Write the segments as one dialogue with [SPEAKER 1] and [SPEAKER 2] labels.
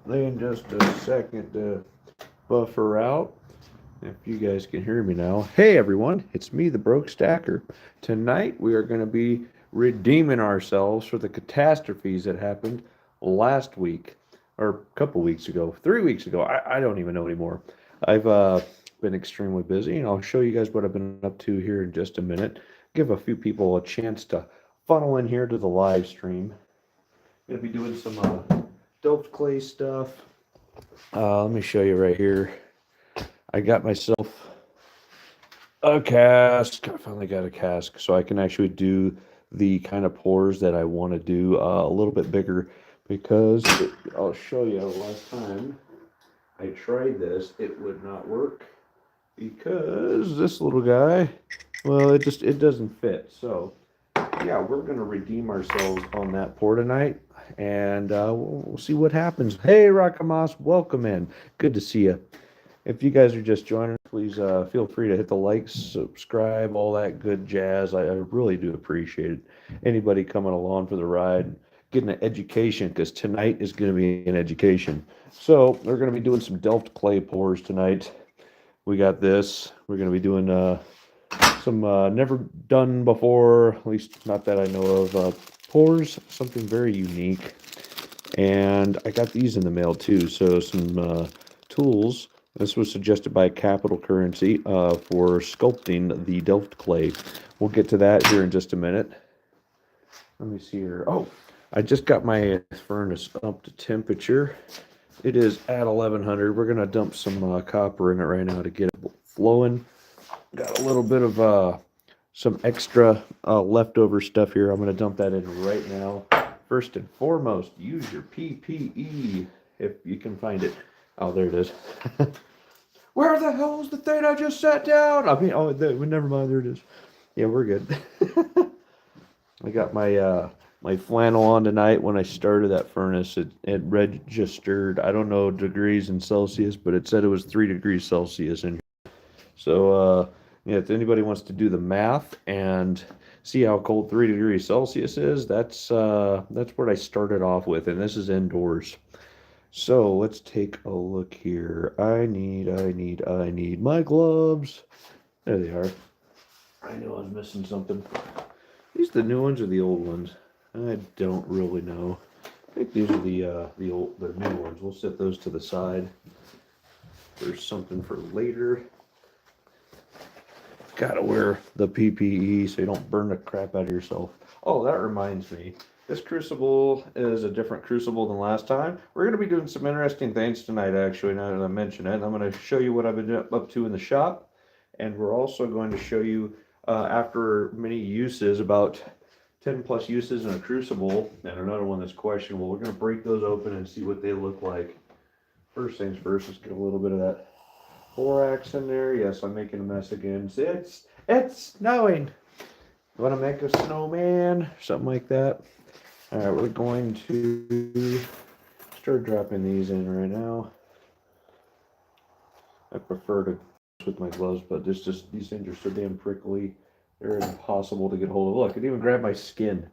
[SPEAKER 1] Laying just a second to buffer out. If you guys can hear me now. Hey everyone, it's me, the Broke Stacker. Tonight we are going to be redeeming ourselves for the catastrophes that happened last week, or a couple weeks ago, 3 weeks ago. I don't even know anymore. I've been extremely busy, and I'll show you guys what I've been up to here in just a minute. Give a few people a chance to funnel in here to the live stream. Gonna be doing some Delft clay stuff. Let me show you right here. I got myself a cask. I finally got a cask, so I can actually do the kind of pours that I want to do a little bit bigger because I'll show you last time I tried this, it would not work because this little guy, well, it doesn't fit. So yeah, we're gonna redeem ourselves on that pour tonight, and we'll see what happens. Hey, Rakamas, welcome in. Good to see you. If you guys are just joining, please feel free to hit the like, subscribe, all that good jazz. I really do appreciate it. Anybody coming along for the ride, getting an education, because tonight is going to be an education. So we're going to be doing some Delft clay pours tonight. We got this. We're going to be doing some never done before, at least not that I know of, pours, something very unique. And I got these in the mail too. So some tools. This was suggested by Capital Currency for sculpting the Delft clay. We'll get to that here in just a minute. Let me see here. Oh, I just got my furnace up to temperature. It is at 1100. We're going to dump some copper in it right now to get it flowing. Got a little bit of some extra leftover stuff here. I'm going to dump that in right now. First and foremost, use your PPE if you can find it. Oh, there it is. Where the hell is the thing I just set down? I mean, never mind. There it is. Yeah, we're good. I got my flannel on tonight. When I started that furnace, it registered, I don't know degrees in Celsius, but it said it was 3 degrees Celsius in here. So, yeah, if anybody wants to do the math and see how cold 3 degrees Celsius is, that's what I started off with, and this is indoors. So let's take a look here. I need my gloves. There they are. I knew I was missing something. These the new ones or the old ones? I don't really know. I think these are the new ones. We'll set those to the side. There's something for later. Gotta wear the PPE so you don't burn the crap out of yourself. Oh, that reminds me. This Crucible is a different Crucible than last time. We're going to be doing some interesting things tonight, actually, now that I mention it. I'm going to show you what I've been up to in the shop. And we're also going to show you, after many uses, about 10 plus uses in a Crucible, and another one that's questionable. We're going to break those open and see what they look like. First things first, let's get a little bit of that borax in there. Yes, I'm making a mess again. It's snowing. You want to make a snowman? Something like that. All right, we're going to start dropping these in right now. I prefer to with my gloves, but just these things are so damn prickly. They're impossible to get hold of. Look, I can even grab my skin.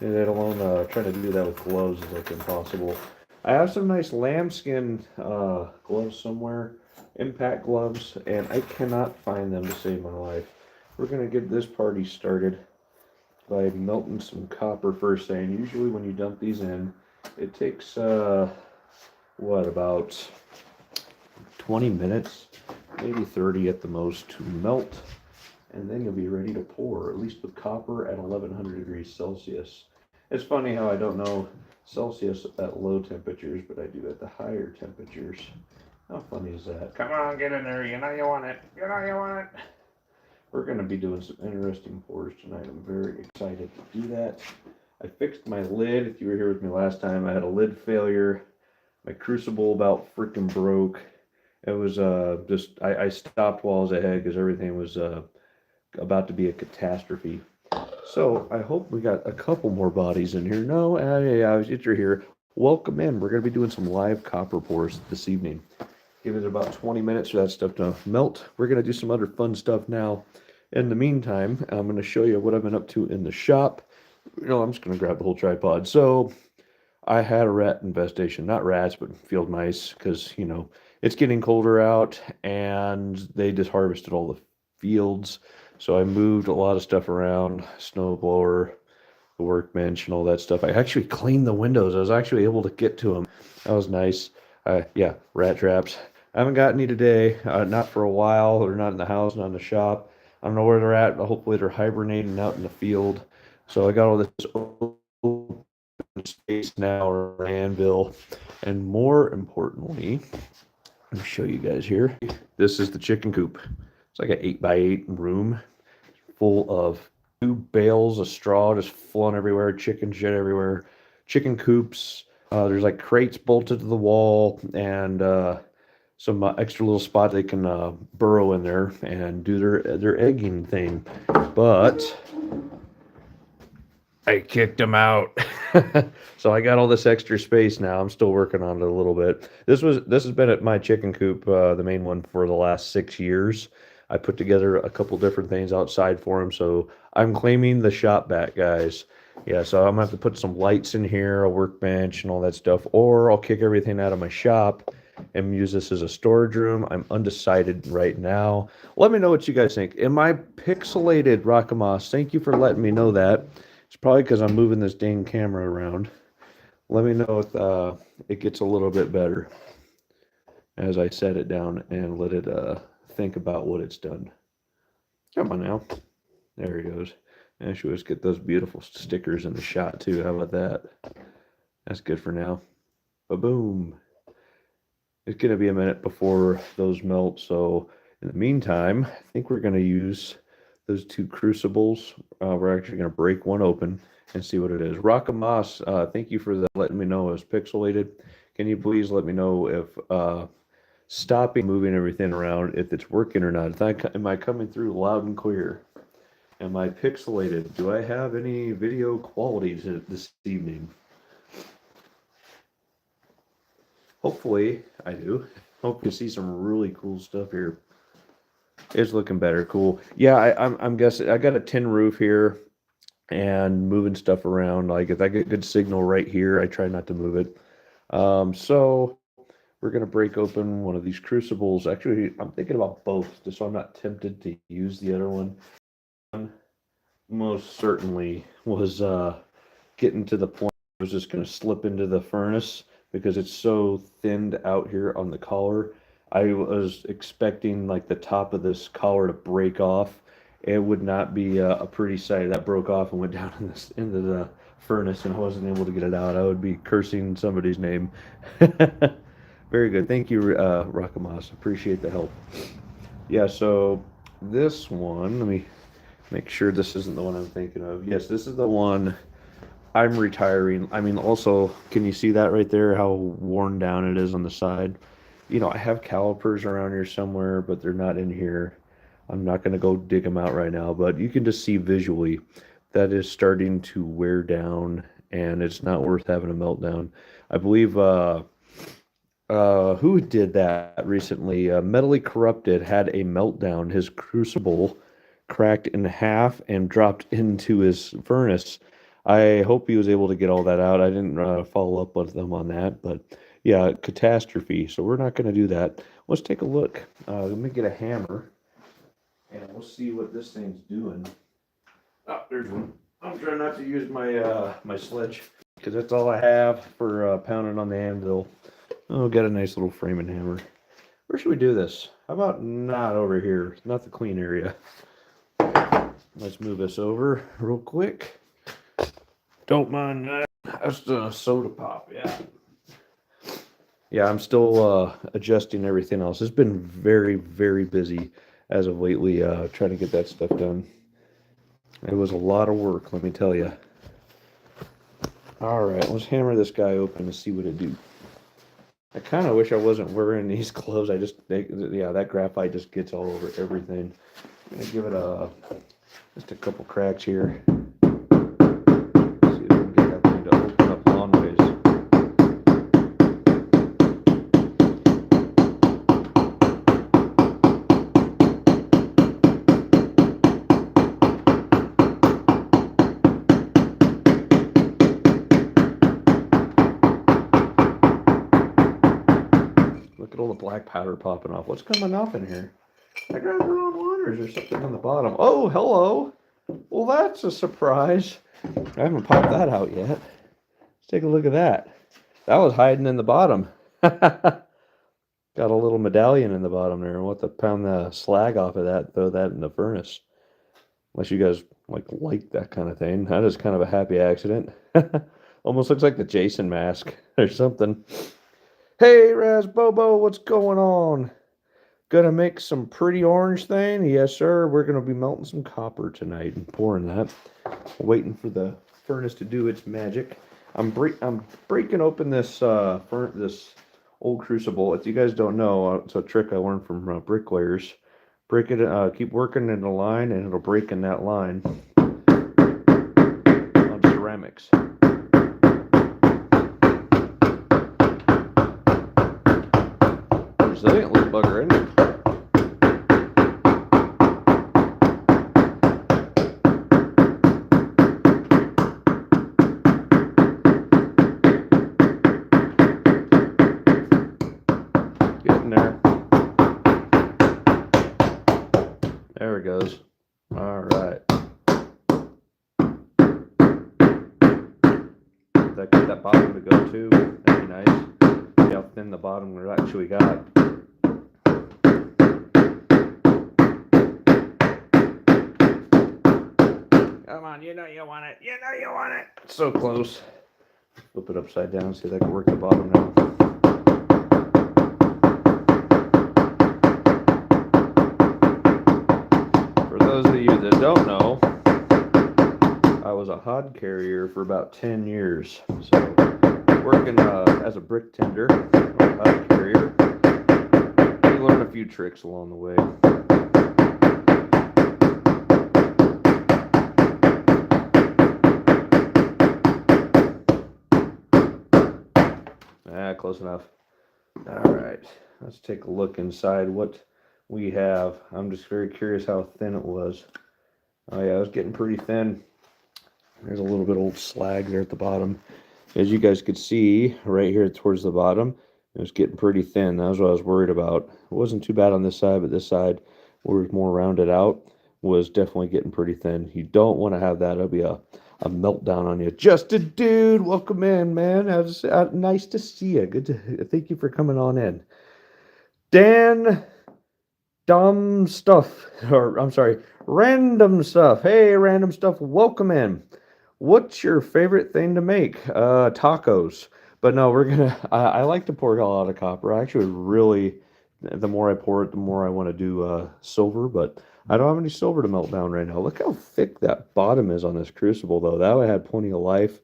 [SPEAKER 1] And let alone trying to do that with gloves is like impossible. I have some nice lambskin gloves somewhere, impact gloves, and I cannot find them to save my life. We're gonna get this party started by melting some copper first thing. Usually when you dump these in, it takes about 20 minutes, maybe 30 at the most, to melt, and then you'll be ready to pour, at least with copper at 1100 degrees Celsius. It's funny how I don't know Celsius at low temperatures, but I do at the higher temperatures. How funny is that? Come on, get in there, you know you want it, you know you want it. We're going to be doing some interesting pours tonight. I'm very excited to do that. I fixed my lid. If you were here with me last time, I had a lid failure. My Crucible about freaking broke. It was I stopped while I was ahead because everything was about to be a catastrophe. So I hope we got a couple more bodies in here. No, you're here. Welcome in. We're going to be doing some live copper pours this evening. Give it about 20 minutes for that stuff to melt. We're going to do some other fun stuff now. In the meantime, I'm going to show you what I've been up to in the shop. I'm just going to grab the whole tripod. So I had a rat infestation, not rats, but field mice, because, it's getting colder out and they just harvested all the fields. So I moved a lot of stuff around, snow blower, the workbench, and all that stuff. I actually cleaned the windows. I was actually able to get to them. That was nice. Yeah, rat traps. I haven't got any today, not for a while. They're not in the house, not in the shop. I don't know where they're at. Hopefully they're hibernating out in the field. So I got all this open space now, or an anvil. And more importantly, let me show you guys here. This is the chicken coop. It's like an 8x8 room full of 2 bales of straw just flowing everywhere, chicken shit everywhere, chicken coops. There's like crates bolted to the wall, and some extra little spot they can burrow in there and do their egging thing. But I kicked them out. So I got all this extra space now. I'm still working on it a little bit. This has been at my chicken coop, the main one, for the last 6 years. I put together a couple different things outside for them, so I'm claiming the shop back, guys. Yeah, so I'm gonna have to put some lights in here, a workbench, and all that stuff, or I'll kick everything out of my shop and use this as a storage room. I'm undecided right now. Let me know what you guys think. Am I pixelated, Rakamas? Thank you for letting me know that. It's probably because I'm moving this dang camera around. Let me know if it gets a little bit better as I set it down and let it think about what it's done. Come on now. There he goes. And should just get those beautiful stickers in the shot too. How about that? That's good for now. Ba-boom. It's going to be a minute before those melt. So in the meantime, I think we're going to use those 2 crucibles. We're actually going to break one open and see what it is. Rakamas, thank you for letting me know it was pixelated. Can you please let me know if stopping moving everything around, if it's working or not? Am I coming through loud and clear? Am I pixelated? Do I have any video quality this evening? Hopefully I do. Hope you see some really cool stuff here. It's looking better. Cool. Yeah, I'm guessing I got a tin roof here and moving stuff around. Like if I get good signal right here, I try not to move it. So we're gonna break open one of these crucibles. Actually, I'm thinking about both, just so I'm not tempted to use the other one. Most certainly was getting to the point I was just gonna slip into the furnace because it's so thinned out here on the collar. I was expecting like the top of this collar to break off. It would not be a pretty sight. That broke off and went down into the furnace, and I wasn't able to get it out. I would be cursing somebody's name. Very good. Thank you, Rakamas. Appreciate the help. Yeah, so this one, let me make sure this isn't the one I'm thinking of. Yes, this is the one I'm retiring. I mean, also, can you see that right there, how worn down it is on the side? I have calipers around here somewhere, but they're not in here. I'm not going to go dig them out right now, but you can just see visually that is starting to wear down, and it's not worth having a meltdown. I believe, who did that recently? Metally Corrupted had a meltdown. His crucible cracked in half and dropped into his furnace. I hope he was able to get all that out. I didn't follow up with them on that, but yeah, catastrophe. So we're not going to do that. Let's take a look. Let me get a hammer, and we'll see what this thing's doing. Oh, there's one. I'm trying not to use my my sledge because that's all I have for pounding on the anvil. Oh, got a nice little framing hammer. Where should we do this? How about not over here? Not the clean area. Let's move this over real quick. Don't mind that. That's the soda pop, yeah. Yeah, I'm still adjusting everything else. It's been very, very busy as of lately trying to get that stuff done. It was a lot of work, let me tell you. All right, let's hammer this guy open and see what it do. I kind of wish I wasn't wearing these clothes. Yeah, that graphite just gets all over everything. I'm gonna give it just a couple cracks here. See if we can get that thing to open up long ways. at all the black powder popping off. What's coming off in here? I grabbed the wrong one, or is there something on the bottom? Oh, hello. Well, that's a surprise. I haven't popped that out yet. Let's take a look at that. That was hiding in the bottom. Got a little medallion in the bottom there. We'll have to pound the slag off of that, throw that in the furnace. Unless you guys like that kind of thing. That is kind of a happy accident. Almost looks like the Jason mask or something. Hey, Raz Bobo, what's going on? Gonna make some pretty orange thing? Yes, sir. We're gonna be melting some copper tonight and pouring that. Waiting for the furnace to do its magic. I'm breaking open this this old Crucible. If you guys don't know, it's a trick I learned from bricklayers. Break it, keep working in the line, and it'll break in that line on ceramics. Resilient little bugger, isn't it? Getting there. There it goes. All right. Get that bottom to go too. That'd be nice. See how thin the bottom we actually got. Come on, you know you want it. You know you want it. So close. Flip it upside down, see if I can work the bottom now. For those of you that don't know, I was a hod carrier for about 10 years. So working as a brick tender or a hod carrier, you learn a few tricks along the way. Close enough. All right, let's take a look inside what we have. I'm just very curious how thin it was. Oh yeah, it was getting pretty thin. There's a little bit of old slag there at the bottom. As you guys could see right here towards the bottom, it was getting pretty thin. That was what I was worried about. It wasn't too bad on this side, but this side, where it was more rounded out, was definitely getting pretty thin. You don't want to have that. It'll be a meltdown on you. Justin, dude, welcome in, man. Nice to see you. Good to thank you for coming on in. Dan, dumb stuff, or I'm sorry, random stuff. Hey, random stuff. Welcome in. What's your favorite thing to make? Tacos. But no, we're gonna. I like to pour a lot of copper. I actually really, the more I pour it, the more I want to do silver. But I don't have any silver to melt down right now. Look how thick that bottom is on this Crucible, though. That one had plenty of life.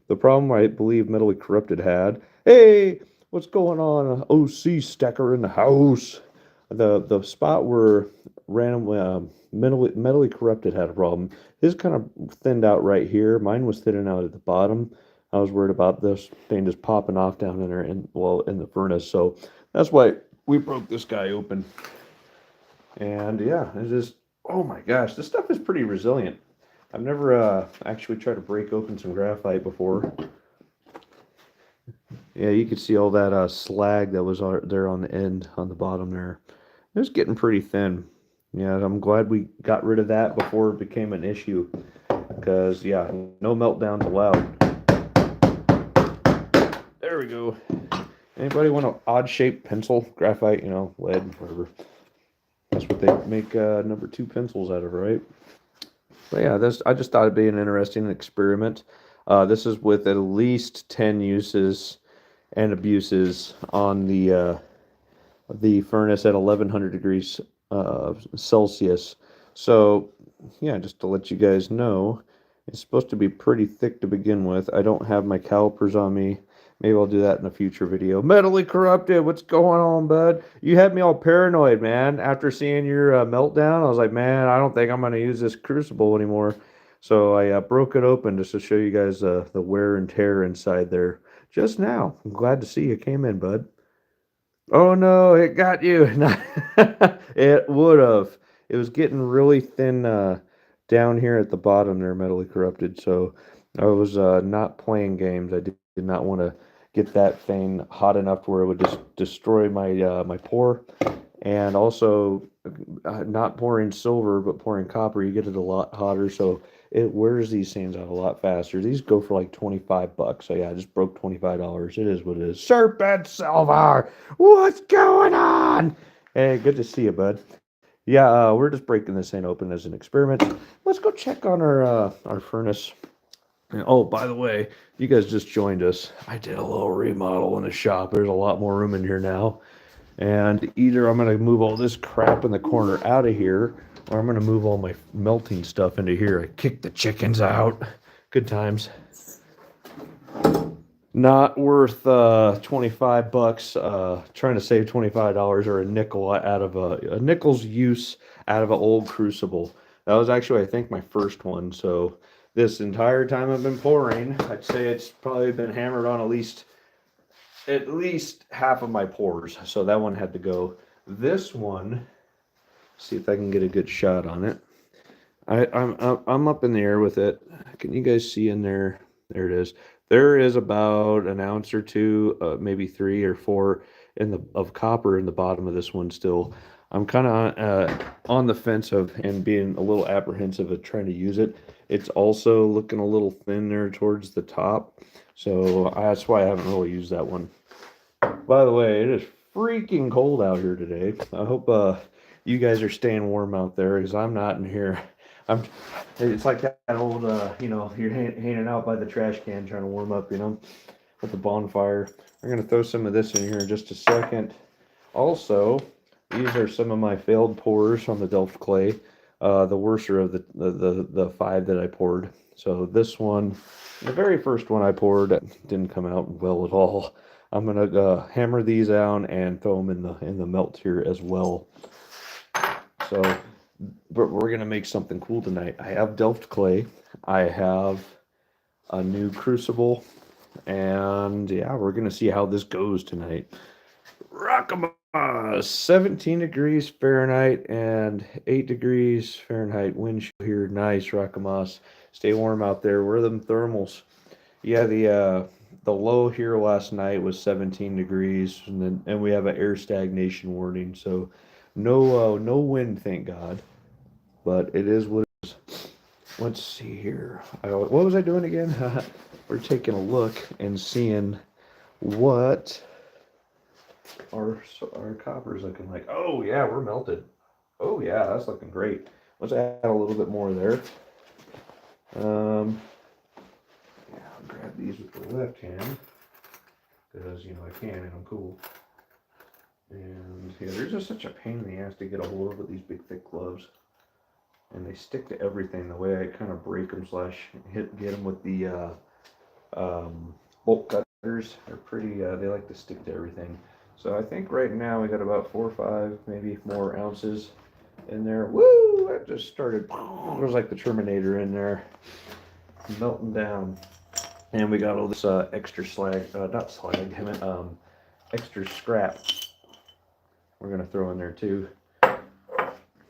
[SPEAKER 1] The problem I believe Metally Corrupted had. Hey, what's going on? OC Stacker in the house. The spot where randomly Metally Corrupted had a problem. His kind of thinned out right here. Mine was thinning out at the bottom. I was worried about this thing just popping off down in there in the furnace. So that's why we broke this guy open. And yeah, it's just, oh my gosh, this stuff is pretty resilient. I've never actually tried to break open some graphite before. Yeah, you can see all that slag that was there on the end, on the bottom there. It was getting pretty thin. Yeah, I'm glad we got rid of that before it became an issue. Because, yeah, no meltdowns allowed. There we go. Anybody want an odd-shaped pencil? Graphite, you know, lead, whatever. That's what they make number 2 pencils out of, right? But yeah, I just thought it'd be an interesting experiment. This is with at least 10 uses and abuses on the furnace at 1100 degrees Celsius. So yeah, just to let you guys know, it's supposed to be pretty thick to begin with. I don't have my calipers on me. Maybe I'll do that in a future video. Metally Corrupted, what's going on, bud? You had me all paranoid, man. After seeing your meltdown, I was like, man, I don't think I'm going to use this Crucible anymore. So I broke it open just to show you guys the wear and tear inside there just now. I'm glad to see you came in, bud. Oh, no, it got you. It would have. It was getting really thin down here at the bottom there, Metally Corrupted. So I was not playing games. I did not want to get that thing hot enough to where it would just destroy my pour. And also, not pouring silver, but pouring copper, you get it a lot hotter, so it wears these things out a lot faster. These go for like 25 bucks. So yeah, I just broke $25. It is what it is. Serpent Silver, what's going on? Hey, good to see you, bud. Yeah, we're just breaking this thing open as an experiment. Let's go check on our furnace. And, oh, by the way, you guys just joined us. I did a little remodel in the shop. There's a lot more room in here now. And either I'm going to move all this crap in the corner out of here, or I'm going to move all my melting stuff into here. I kicked the chickens out. Good times. Not worth 25 bucks. Trying to save $25 or a nickel out of a nickel's use out of an old Crucible. That was actually, I think, my first one. So this entire time I've been pouring, I'd say it's probably been hammered on at least half of my pours. So that one had to go. This one, see if I can get a good shot on it. I'm up in the air with it. Can you guys see in there? There it is. There is about an ounce or two, maybe 3 or 4 of copper in the bottom of this one still. I'm kind of on the fence and being a little apprehensive of trying to use it. It's also looking a little thin there towards the top. So that's why I haven't really used that one. By the way, it is freaking cold out here today. I hope you guys are staying warm out there, because I'm not in here. It's like that old, you're hanging out by the trash can trying to warm up, with the bonfire. I'm going to throw some of this in here in just a second. Also, these are some of my failed pours on the Delft clay. The worser of the 5 that I poured. So this one, the very first one I poured, didn't come out well at all. I'm gonna hammer these out and throw them in the melt here as well. So, but we're gonna make something cool tonight. I have Delft clay. I have a new Crucible, and yeah, we're gonna see how this goes tonight. Rockama, 17 degrees Fahrenheit and 8 degrees Fahrenheit wind chill here. Nice, Rockamas. Stay warm out there. Where are them thermals? Yeah, the low here last night was 17 degrees, and we have an air stagnation warning, so no wind, thank God. But it is what it is. Let's see here. What was I doing again? We're taking a look and seeing what our copper's looking like. Oh yeah, we're melted. Oh yeah, that's looking great. Let's add a little bit more there. Yeah, I'll grab these with the left hand, because I can and I'm cool. And yeah, they're just such a pain in the ass to get a hold of with these big thick gloves, and they stick to everything. The way I kind of break them / get them with the bolt cutters are pretty. They like to stick to everything. So I think right now we got about 4 or 5, maybe more ounces in there. Woo! That just started. It was like the Terminator in there, melting down. And we got all this extra slag, not slag, damn it, extra scrap we're gonna throw in there too.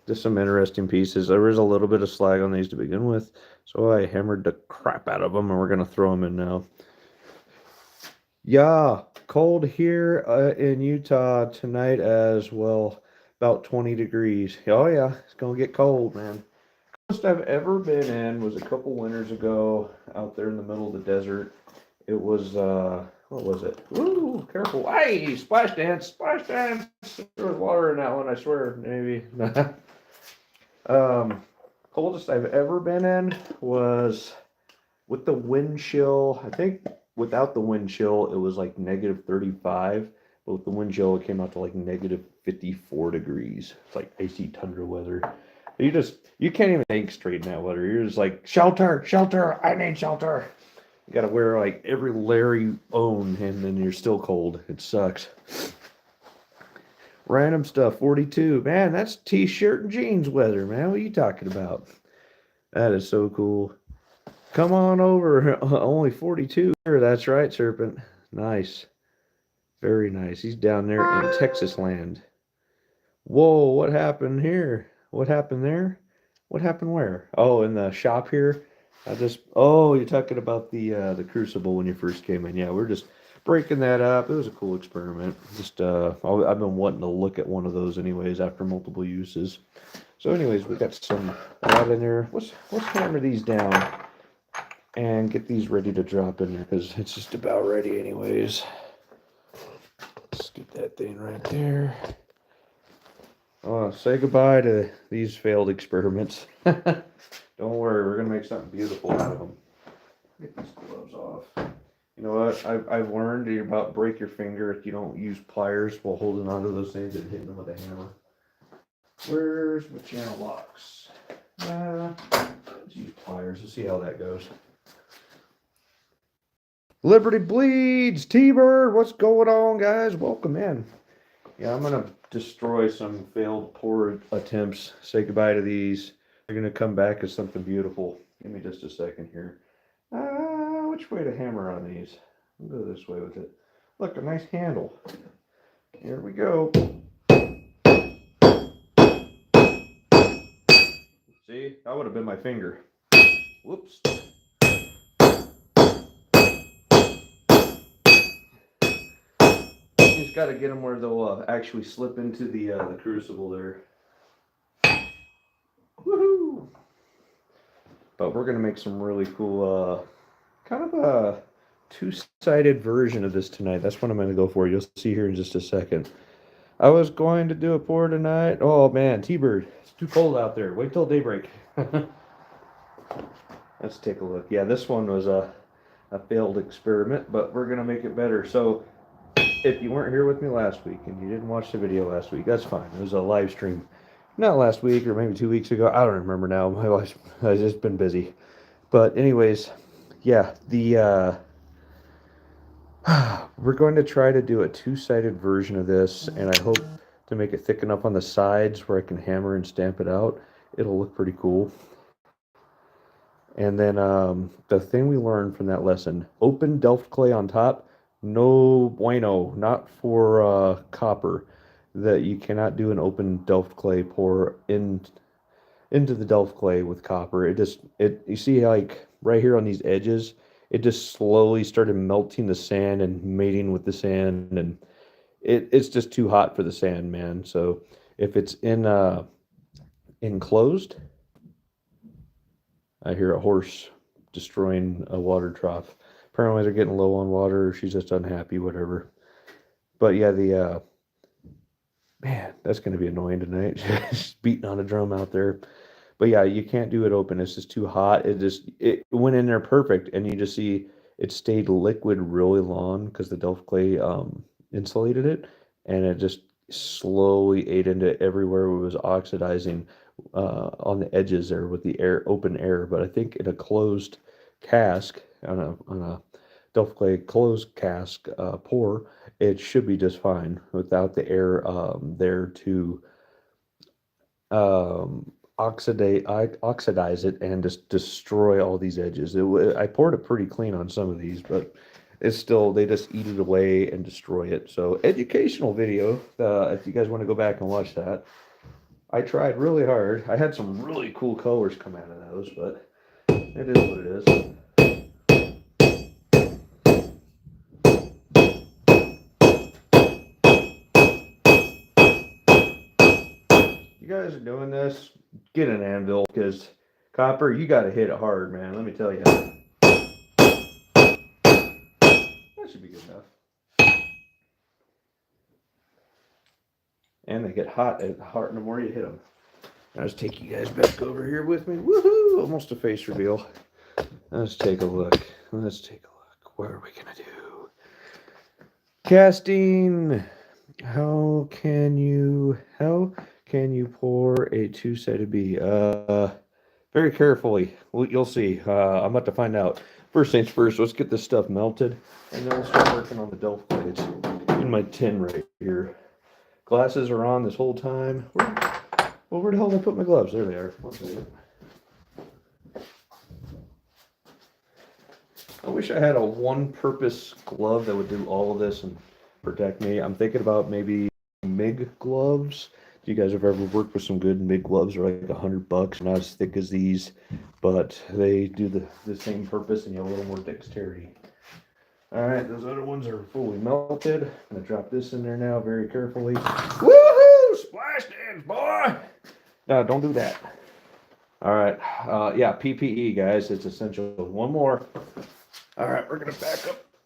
[SPEAKER 1] Just some interesting pieces. There was a little bit of slag on these to begin with, so I hammered the crap out of them, and we're gonna throw them in now. Yeah, cold here in Utah tonight as well. About 20 degrees. Oh yeah, it's gonna get cold, man. Most I've ever been in was a couple winters ago out there in the middle of the desert. It was what was it? Ooh, careful. Hey, splash dance, splash dance. There was water in that one, I swear, maybe. Coldest I've ever been in was with the wind chill. I think without the wind chill it was like -35, but with the wind chill it came out to like -54 degrees. It's like icy tundra weather. You can't even think straight in that weather. You're just like, shelter, shelter, I need shelter. You gotta wear like every layer you own, and then you're still cold. It sucks. Random stuff, 42. Man, that's t-shirt and jeans weather, man. What are you talking about? That is so cool. Come on over. Only 42. That's right, Serpent. Nice. Very nice. He's down there in Texas land. Whoa, what happened here? What happened there? What happened where? Oh, in the shop here? Oh, you're talking about the Crucible when you first came in. Yeah, we're just breaking that up. It was a cool experiment. Just I've been wanting to look at one of those anyways after multiple uses. So anyways, we got some out in there. Let's hammer these down and get these ready to drop in there because it's just about ready anyways. Let's get that thing right there. Say goodbye to these failed experiments. Don't worry, we're gonna make something beautiful out of them. Get these gloves off. You know what? I've learned you're about to break your finger if you don't use pliers while holding onto those things and hitting them with a hammer. Where's my channel locks? Let's use pliers. Let's see how that goes. Liberty Bleeds, T-Bird, what's going on, guys? Welcome in. Yeah, I'm gonna destroy some failed pour attempts. Say goodbye to these. They're gonna come back as something beautiful. Give me just a second here. Which way to hammer on these? I'll go this way with it. Look, a nice handle. Here we go. See, that would have been my finger. Whoops. You just got to get them where they'll actually slip into the crucible there. Woohoo! But we're gonna make some really cool, kind of a two-sided version of this tonight. That's what I'm gonna go for. You'll see here in just a second. I was going to do a pour tonight. Oh man, T-Bird, it's too cold out there. Wait till daybreak. Let's take a look. Yeah, this one was a failed experiment, but we're gonna make it better. So if you weren't here with me last week and you didn't watch the video last week, that's fine. It was a live stream. Not last week or maybe 2 weeks ago. I don't remember now. My wife's just been busy. But anyways, yeah, we're going to try to do a two-sided version of this, and I hope to make it thick enough on the sides where I can hammer and stamp it out. It'll look pretty cool. And then the thing we learned from that lesson, open Delft clay on top, no bueno, not for copper. That you cannot do an open Delft clay pour into the Delft clay with copper. You see like right here on these edges, it just slowly started melting the sand and mating with the sand, and it's just too hot for the sand, man. So if it's enclosed, I hear a horse destroying a water trough. Apparently they're getting low on water, or she's just unhappy, whatever. But yeah, man, that's going to be annoying tonight. Just beating on a drum out there. But yeah, you can't do it open. It's just too hot. It went in there perfect, and you just see it stayed liquid really long because the Delft clay insulated it, and it just slowly ate into everywhere it was oxidizing on the edges there with the open air. But I think in a closed cask on a Delft clay closed cask pour, it should be just fine without the air there to oxidize it and just destroy all these edges. I poured it pretty clean on some of these, but it's still, they just eat it away and destroy it. So educational video, if you guys want to go back and watch that. I tried really hard. I had some really cool colors come out of those, but it is what it is. You guys are doing this, get an anvil, because copper, you got to hit it hard, man. Let me tell you. That should be good enough. And they get hot the more you hit them. I'll just take you guys back over here with me. Woohoo! Almost a face reveal. Let's take a look. What are we going to do? Casting. How can you pour a two-sided bee? Very carefully. You'll see. I'm about to find out. First things first, let's get this stuff melted, and then we'll start working on the Delft clay. It's in my tin right here. Glasses are on this whole time. Where the hell did I put my gloves? There they are. One second. I wish I had a one-purpose glove that would do all of this and protect me. I'm thinking about maybe MIG gloves. Do you guys have ever worked with some good MIG gloves? They're like $100, not as thick as these, but they do the same purpose and you have a little more dexterity. All right, those other ones are fully melted. I'm gonna drop this in there now very carefully. Woohoo! Splash dance, boy! No, don't do that. All right, yeah, PPE, guys, it's essential. One more. All right, we're gonna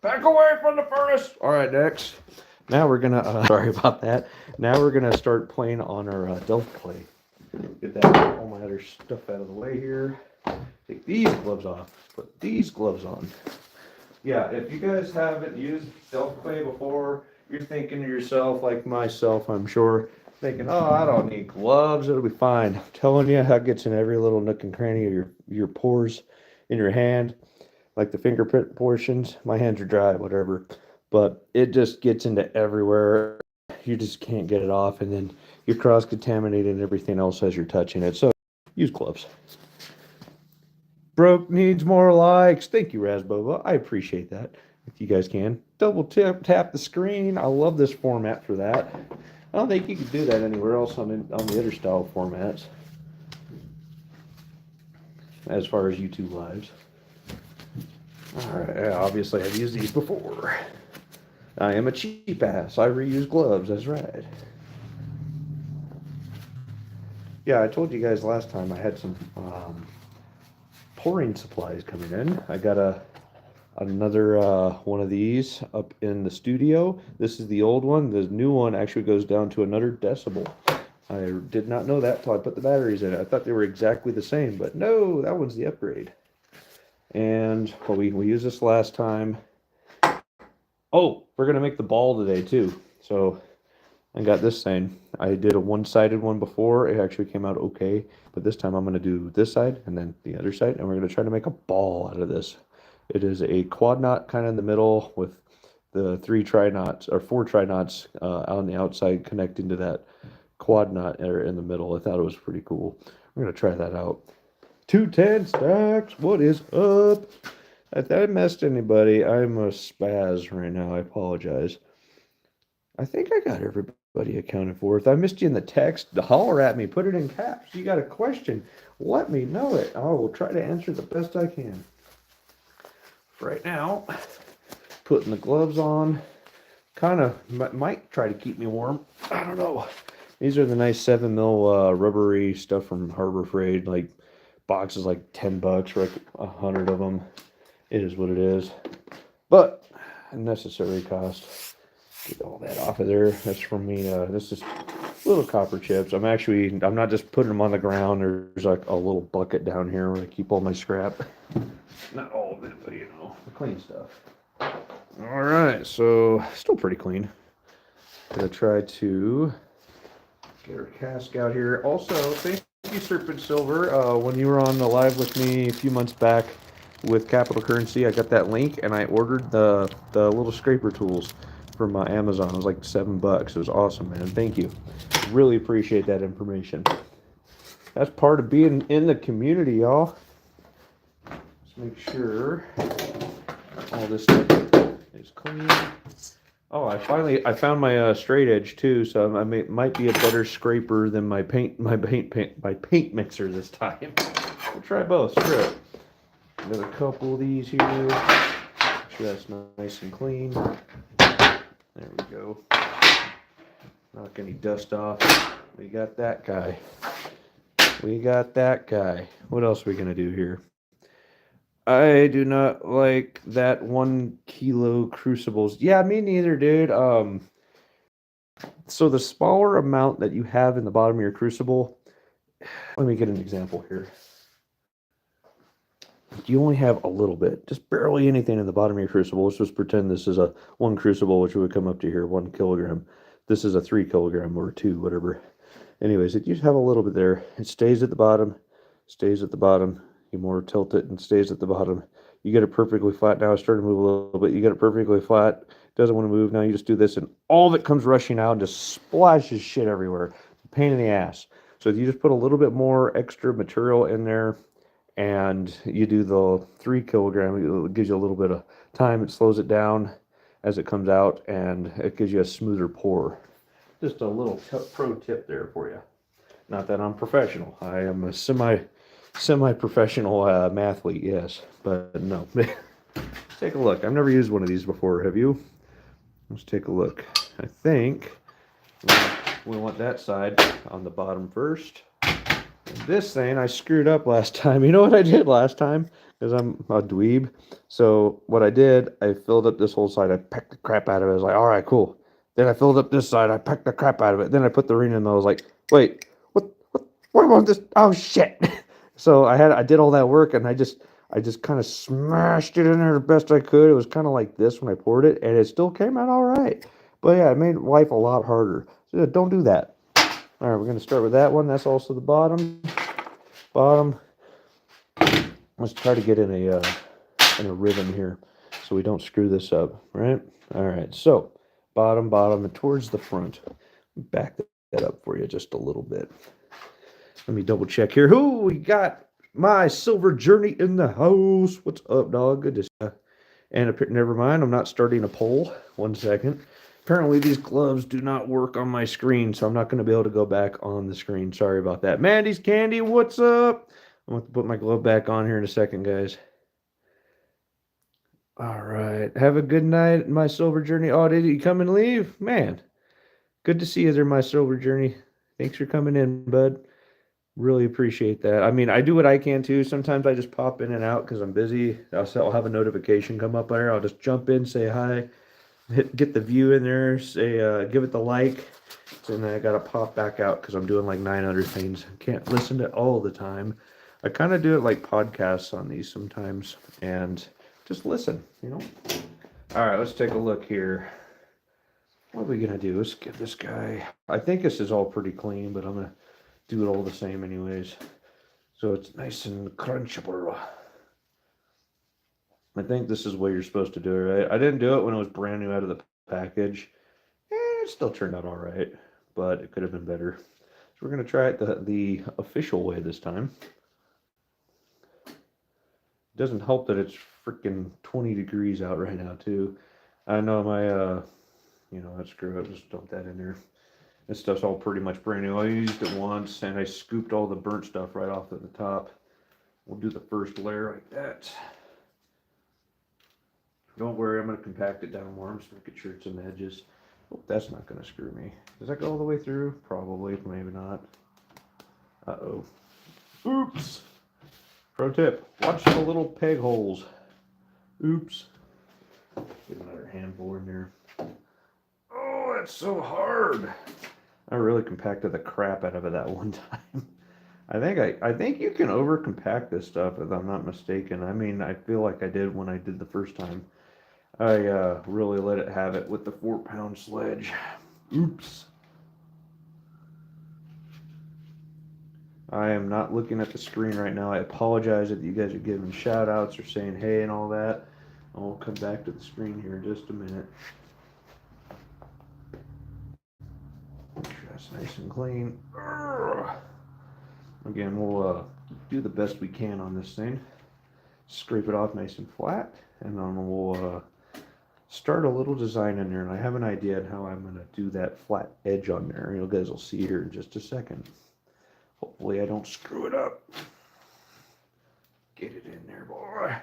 [SPEAKER 1] back away from the furnace. All right, next. Now we're gonna, sorry about that. Now we're gonna start playing on our Delft clay. Get that, all my other stuff out of the way here. Take these gloves off, put these gloves on. Yeah, if you guys haven't used Delft clay before, you're thinking to yourself, like myself, I'm sure, thinking, oh, I don't need gloves, it'll be fine. I'm telling you, how it gets in every little nook and cranny of your pores in your hand, like the fingerprint portions. My hands are dry, whatever, but it just gets into everywhere. You just can't get it off, and then you're cross-contaminated and everything else as you're touching it. So use gloves. Broke needs more likes. Thank you, Razboba. I appreciate that. If you guys can, double tap the screen. I love this format for that. I don't think you can do that anywhere else on the other style formats, as far as YouTube lives. All right, obviously I've used these before. I am a cheap ass. I reuse gloves. That's right. Yeah, I told you guys last time I had some pouring supplies coming in. I got another one of these up in the studio. This is the old one. The new one actually goes down to another decibel. I did not know that until I put the batteries in it. I thought they were exactly the same, but no, that one's the upgrade. And well, we used this last time. Oh, we're gonna make the ball today too. So I got this thing. I did a one-sided one before. It actually came out okay, but this time I'm gonna do this side and then the other side, and we're gonna try to make a ball out of this. It is a quad knot kind of in the middle with the 3 tri knots or 4 tri knots on the outside connecting to that quad knot in the middle. I thought it was pretty cool. We're gonna try that out. 210 stacks. What is up? If I messed anybody, I'm a spaz right now. I apologize. I think I got everybody accounted for. If I missed you in the text, holler at me. Put it in caps. You got a question, let me know it. I will try to answer the best I can. Right now, putting the gloves on. Kind of might try to keep me warm. I don't know. These are the nice 7 mil rubbery stuff from Harbor Freight. Like boxes like $10 for like 100 of them. It is what it is. But a necessary cost. Get all that off of there. That's from me. This is little copper chips. I'm not just putting them on the ground. There's like a little bucket down here where I keep all my scrap. Not all of it, but you know, the clean stuff. All right, so still pretty clean. Gonna try to get our cask out here. Also, thank you, Serpent Silver. When you were on the live with me a few months back with Capital Currency, I got that link and I ordered the little scraper tools from Amazon. It was like $7. It was awesome, man. Thank you. Really appreciate that information. That's part of being in the community, y'all. Let's make sure all this stuff is clean. Oh, I found my straight edge too, so I might be a better scraper than my paint mixer this time. We'll try both. Screw it. Got a couple of these here. Make sure that's nice and clean. There we go. Knock any dust off. We got that guy. We got that guy. What else are we gonna do here? I do not like that 1 kilo crucibles. Yeah, me neither, dude. So the smaller amount that you have in the bottom of your crucible, let me get an example here. You only have a little bit, just barely anything in the bottom of your crucible. Let's just pretend this is a 1 crucible, which would come up to here, 1 kilogram. This is a 3 kilogram or 2, whatever. Anyways, you just have a little bit there. It stays at the bottom, stays at the bottom. You more tilt it and stays at the bottom. You get it perfectly flat. Now it's starting to move a little bit. You get it perfectly flat. Doesn't want to move. Now you just do this and all of it comes rushing out and just splashes shit everywhere. Pain in the ass. So you just put a little bit more extra material in there and you do the 3 kilogram. It gives you a little bit of time. It slows it down as it comes out and it gives you a smoother pour. Just a little pro tip there for you. Not that I'm professional. I am a semi-professional mathlete, yes, but no. take a look. I've never used one of these before. Have you? Let's take a look. I think we want that side on the bottom first. And this thing I screwed up last time. You know what I did last time? Because I'm a dweeb. So what I did, I filled up this whole side. I pecked the crap out of it. I was like, all right, cool. Then I filled up this side. I pecked the crap out of it. Then I put the ring in and I was like, wait, what about this? Oh shit. So I did all that work and I just kind of smashed it in there the best I could. It was kind of like this when I poured it, and it still came out all right. But yeah, it made life a lot harder. So don't do that. All right, we're going to start with that one. That's also the bottom. Let's try to get in a rhythm here so we don't screw this up, right? All right, so bottom, and towards the front. Back that up for you just a little bit. Let me double check here. Who we got? My Silver Journey in the house. What's up, dog? Good to see you. And never mind, I'm not starting a poll. 1 second. Apparently these gloves do not work on my screen, so I'm not going to be able to go back on the screen. Sorry about that. Mandy's Candy, what's up? I'm going to put my glove back on here in a second, guys. All right. Have a good night, my Silver Journey. Oh, did you come and leave? Man, good to see you there, my Silver Journey. Thanks for coming in, bud. Really appreciate that. I mean, I do what I can too. Sometimes I just pop in and out because I'm busy. I'll have a notification come up there. I'll just jump in, say hi, get the view in there, say give it the like, and then I gotta pop back out because I'm doing like 9 other things. Can't listen to it all the time. I kind of do it like podcasts on these sometimes, and just listen. All right, let's take a look here. What are we gonna do? Let's give this guy. I think this is all pretty clean, but I'm gonna do it all the same anyways. So it's nice and crunchable. I think this is what you're supposed to do, right? I didn't do it when it was brand new out of the package. It still turned out all right, but it could have been better. So we're going to try it the official way this time. It doesn't help that it's freaking 20 degrees out right now, too. I know my, let's screw it. Just dump that in there. This stuff's all pretty much brand new. I used it once, and I scooped all the burnt stuff right off at the top. We'll do the first layer like that. Don't worry, I'm going to compact it down more. I'm just making sure it's in the edges. Oh, that's not going to screw me. Does that go all the way through? Probably, maybe not. Uh-oh. Oops! Pro tip, watch the little peg holes. Oops. Get another handful in there. Oh, that's so hard. I really compacted the crap out of it that one time. I think you can over compact this stuff if I'm not mistaken. I mean, I feel like I did when I did the first time. I really let it have it with the 4-pound sledge. Oops. I am not looking at the screen right now. I apologize if you guys are giving shout outs or saying hey and all that. I'll come back to the screen here in just a minute. Make sure that's nice and clean. Again, we'll do the best we can on this thing. Scrape it off nice and flat, and then we'll start a little design in there. And I have an idea on how I'm going to do that flat edge on there. You guys will see here in just a second. Hopefully I don't screw it up. Get it in there, boy.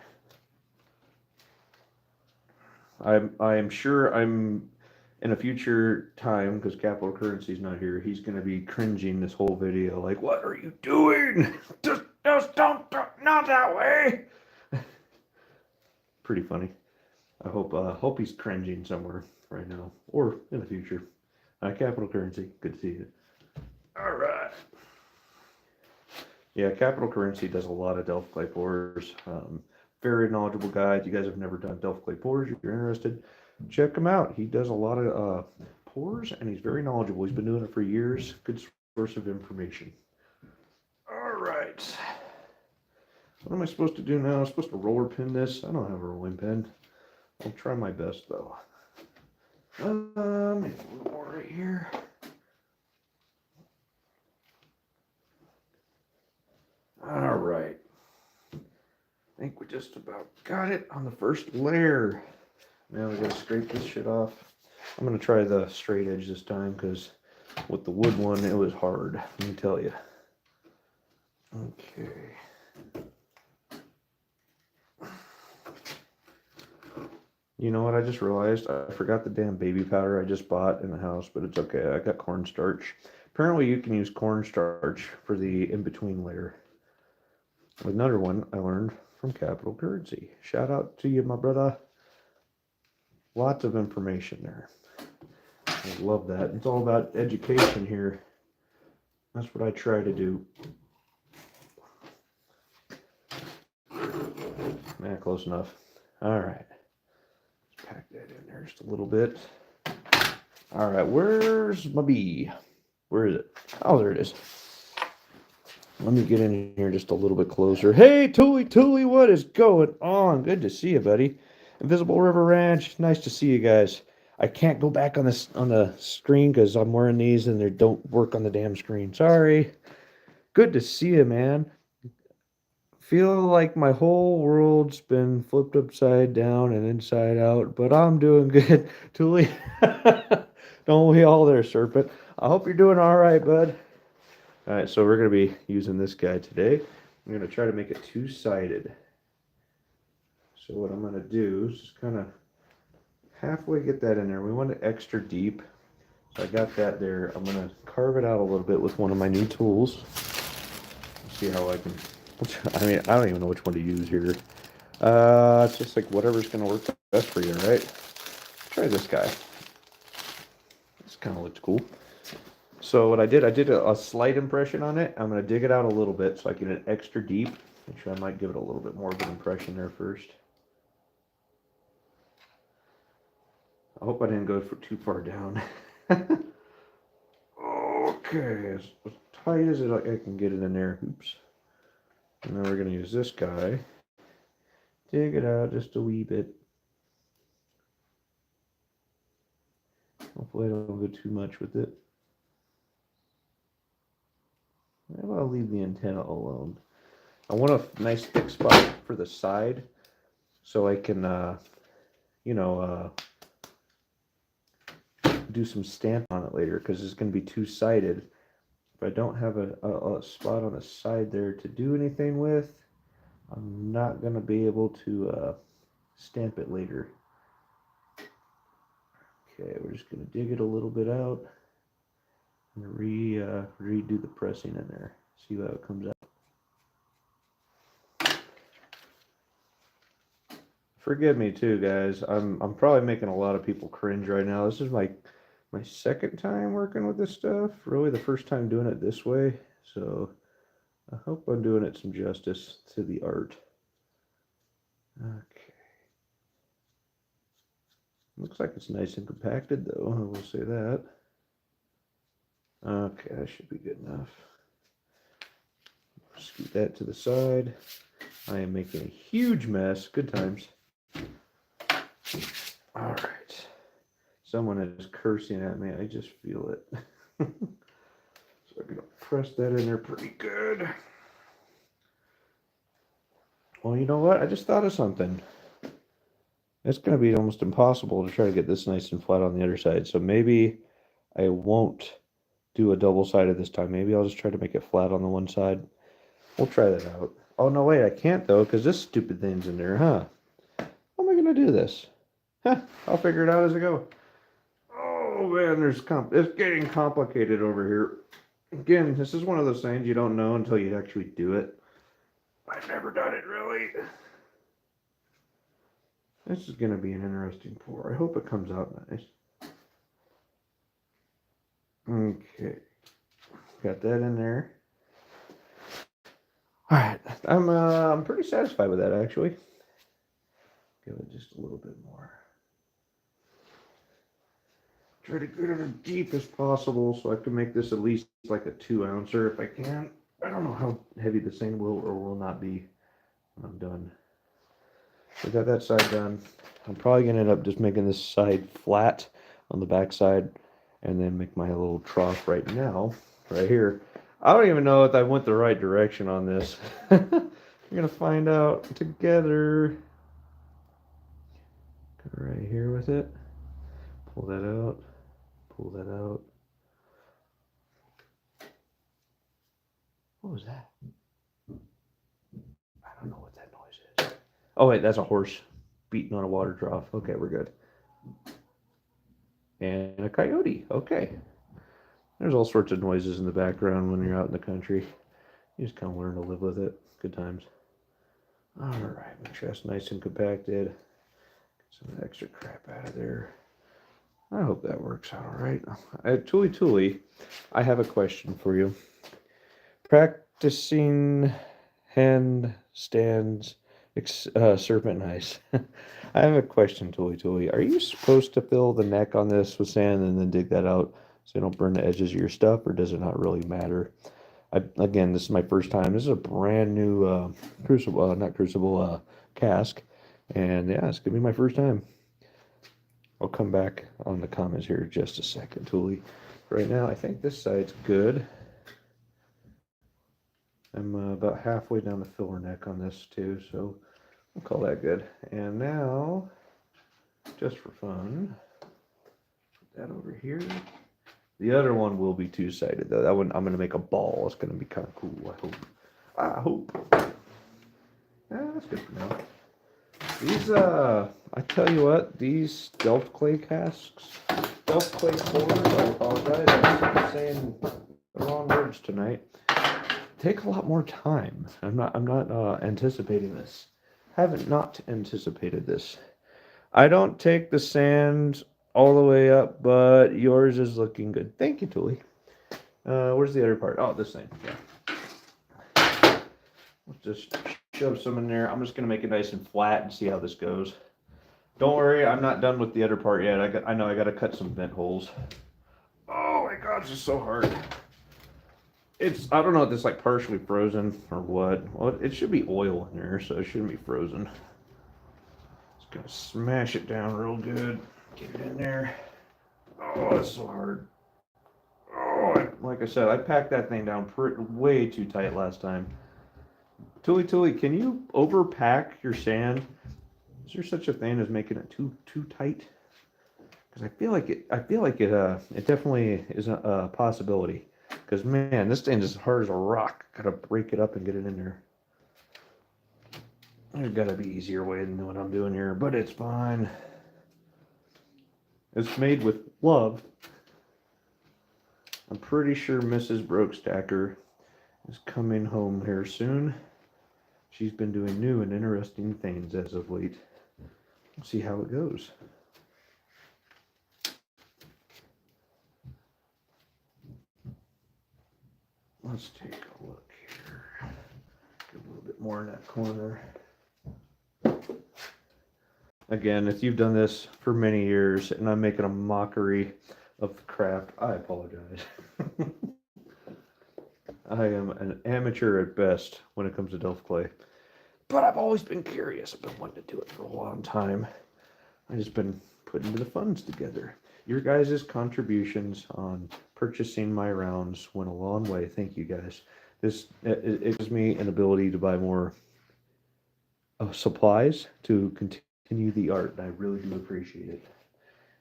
[SPEAKER 1] I am sure I'm in a future time, because Capital Currency's not here, he's going to be cringing this whole video like, what are you doing? Just don't, not that way. Pretty funny. I hope he's cringing somewhere right now or in the future. Capital Currency, good to see you. All right. Yeah, Capital Currency does a lot of Delft clay pours. Very knowledgeable guy. If you guys have never done Delft clay pours, if you're interested, check him out. He does a lot of pours, and he's very knowledgeable. He's been doing it for years. Good source of information. All right. What am I supposed to do now? I'm supposed to roller pin this. I don't have a rolling pin. I'll try my best, though. Maybe a little more right here. All right. I think we just about got it on the first layer. Now we gotta scrape this shit off. I'm gonna try the straight edge this time because with the wood one, it was hard. Let me tell you. Okay. You know what? I just realized I forgot the damn baby powder I just bought in the house, but it's okay. I got cornstarch. Apparently, you can use cornstarch for the in-between layer. Another one I learned from Capital Currency. Shout out to you, my brother. Lots of information there. I love that. It's all about education here. That's what I try to do. Man, close enough. All right. Let's pack that in there just a little bit. All right, where's my bee? Where is it? Oh, there it is. Let me get in here just a little bit closer. Hey, Tooly, what is going on? Good to see you, buddy. Invisible River Ranch, nice to see you guys. I can't go back on this on the screen because I'm wearing these and they don't work on the damn screen. Sorry. Good to see you, man. Feel like my whole world's been flipped upside down and inside out, but I'm doing good. Tooly, don't we all there, Serpent? I hope you're doing all right, bud. All right, so we're going to be using this guy today. I'm going to try to make it two-sided. So what I'm going to do is just kind of halfway get that in there. We want it extra deep. So I got that there. I'm going to carve it out a little bit with one of my new tools. Let's see how I can... I mean, I don't even know which one to use here. It's just like whatever's going to work best for you, right? Try this guy. This kind of looks cool. So what I did a slight impression on it. I'm going to dig it out a little bit so I get it extra deep. Actually, I might give it a little bit more of an impression there first. I hope I didn't go too far down. Okay, as tight as I can get it in there. Oops. And then we're going to use this guy. Dig it out just a wee bit. Hopefully I don't go too much with it. Maybe I'll leave the antenna alone. I want a nice thick spot for the side so I can, do some stamp on it later because it's going to be two-sided. If I don't have a spot on the side there to do anything with, I'm not going to be able to stamp it later. Okay, we're just going to dig it a little bit out and redo the pressing in there. See how it comes out. Forgive me too, guys. I'm probably making a lot of people cringe right now. This is my second time working with this stuff. Really the first time doing it this way. So I hope I'm doing it some justice to the art. Okay. Looks like it's nice and compacted though, I will say that. Okay, that should be good enough. Scoot that to the side. I am making a huge mess. Good times. All right. Someone is cursing at me. I just feel it. So I'm going to press that in there pretty good. Well, you know what? I just thought of something. It's going to be almost impossible to try to get this nice and flat on the other side. So maybe I won't do a double-sided this time. Maybe I'll just try to make it flat on the one side. We'll try that out. Oh, no, wait. I can't, though, because this stupid thing's in there, huh? How am I going to do this? Huh, I'll figure it out as I go. Oh, man, it's getting complicated over here. Again, this is one of those things you don't know until you actually do it. I've never done it, really. This is going to be an interesting pour. I hope it comes out nice. Okay. Got that in there. All right. I'm pretty satisfied with that, actually. Give it just a little bit more. Try to get it as deep as possible so I can make this at least like a 2-ouncer if I can. I don't know how heavy this thing will or will not be when I'm done. So got that side done. I'm probably going to end up just making this side flat on the back side and then make my little trough right now, right here. I don't even know if I went the right direction on this. We're going to find out together. Go right here with it. Pull that out. Pull that out. What was that? I don't know what that noise is. Oh, wait, that's a horse. beating on a water trough. Okay, we're good. And a coyote. Okay. There's all sorts of noises in the background when you're out in the country. You just kind of learn to live with it. Good times. All right, make sure that's nice and compacted. Get some of the extra crap out of there. I hope that works out all right. Tuli, I have a question for you. Practicing handstands, serpent ice. I have a question, Tuli. Are you supposed to fill the neck on this with sand and then dig that out so you don't burn the edges of your stuff, or does it not really matter? Again, this is my first time. This is a brand new Crucible, not Crucible, cask. And yeah, it's going to be my first time. I'll come back on the comments here in just a second, Tuli. Right now, I think this side's good. I'm about halfway down the filler neck on this too, so we'll call that good. And now, just for fun, put that over here. The other one will be two-sided though. That one I'm gonna make a ball. It's gonna be kind of cool. I hope. Yeah, that's good for now. These I tell you what, these Delft clay casks, Delft clay pours. I apologize. I'm saying the wrong words tonight. Take a lot more time. I'm not anticipating this. Haven't not anticipated this. I don't take the sand all the way up, but yours is looking good. Thank you, Tuli. Where's the other part? Oh, this thing. Yeah. Let's just shove some in there. I'm just gonna make it nice and flat and see how this goes. Don't worry, I'm not done with the other part yet. I know I gotta cut some vent holes. Oh my gosh, it's so hard. I don't know if it's like partially frozen or what. Well, it should be oil in there, so it shouldn't be frozen. Just gonna smash it down real good. Get it in there. Oh, it's so hard. Oh, like I said, I packed that thing down way too tight last time. Tuli, can you overpack your sand? Is there such a thing as making it too tight? Because I feel like it definitely is a possibility. Because man, this thing is as hard as a rock. Gotta break it up and get it in there. There's gotta be easier way than what I'm doing here, but it's fine. It's made with love. I'm pretty sure Mrs. Brokestacker is coming home here soon. She's been doing new and interesting things as of late. Let's see how it goes. Let's take a look here. Get a little bit more in that corner. Again, if you've done this for many years and I'm making a mockery of the craft, I apologize. I am an amateur at best when it comes to Delft clay. But I've always been curious. I've been wanting to do it for a long time. I've just been putting the funds together. Your guys' contributions on purchasing my rounds went a long way. Thank you guys. It gives me an ability to buy more supplies to continue the art, and I really do appreciate it.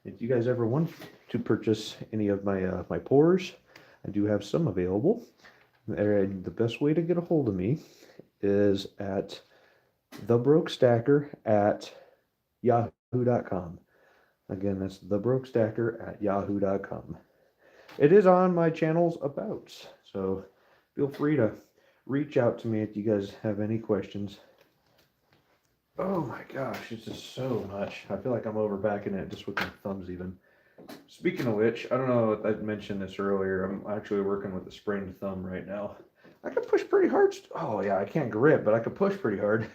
[SPEAKER 1] If you guys ever want to purchase any of my my pours, I do have some available. And the best way to get a hold of me is at thebrokestacker@yahoo.com. Again, that's thebrokestacker@yahoo.com. It is on my channel's abouts, so feel free to reach out to me if you guys have any questions. Oh my gosh, it's just so much. I feel like I'm overpacking it just with my thumbs even. Speaking of which, I don't know if I mentioned this earlier. I'm actually working with a sprained thumb right now. I can push pretty hard. Oh yeah, I can't grip, but I can push pretty hard.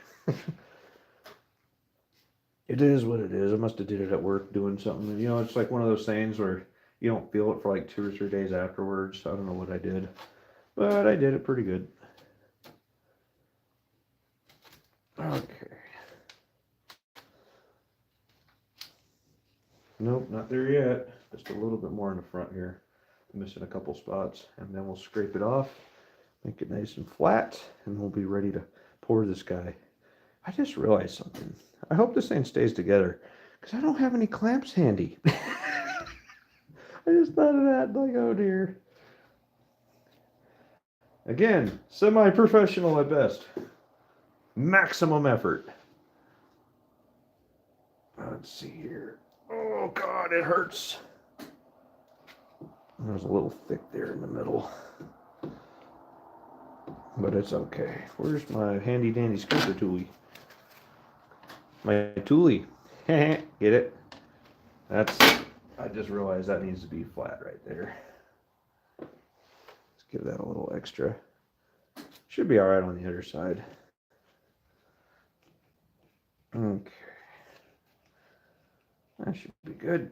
[SPEAKER 1] It is what it is. I must have did it at work doing something. You know, it's like one of those things where you don't feel it for like 2 or 3 days afterwards. I don't know what I did, but I did it pretty good. Okay. Nope, not there yet. Just a little bit more in the front here. I'm missing a couple spots, and then we'll scrape it off, make it nice and flat, and we'll be ready to pour this guy. I just realized something. I hope this thing stays together, because I don't have any clamps handy. I just thought of that, like, oh dear. Again, semi-professional at best. Maximum effort. Let's see here. Oh God, it hurts. It was a little thick there in the middle, but it's okay. Where's my handy dandy scraper toolie? My toolie. Get it? That's. I just realized that needs to be flat right there. Let's give that a little extra. Should be all right on the other side. Okay. That should be good.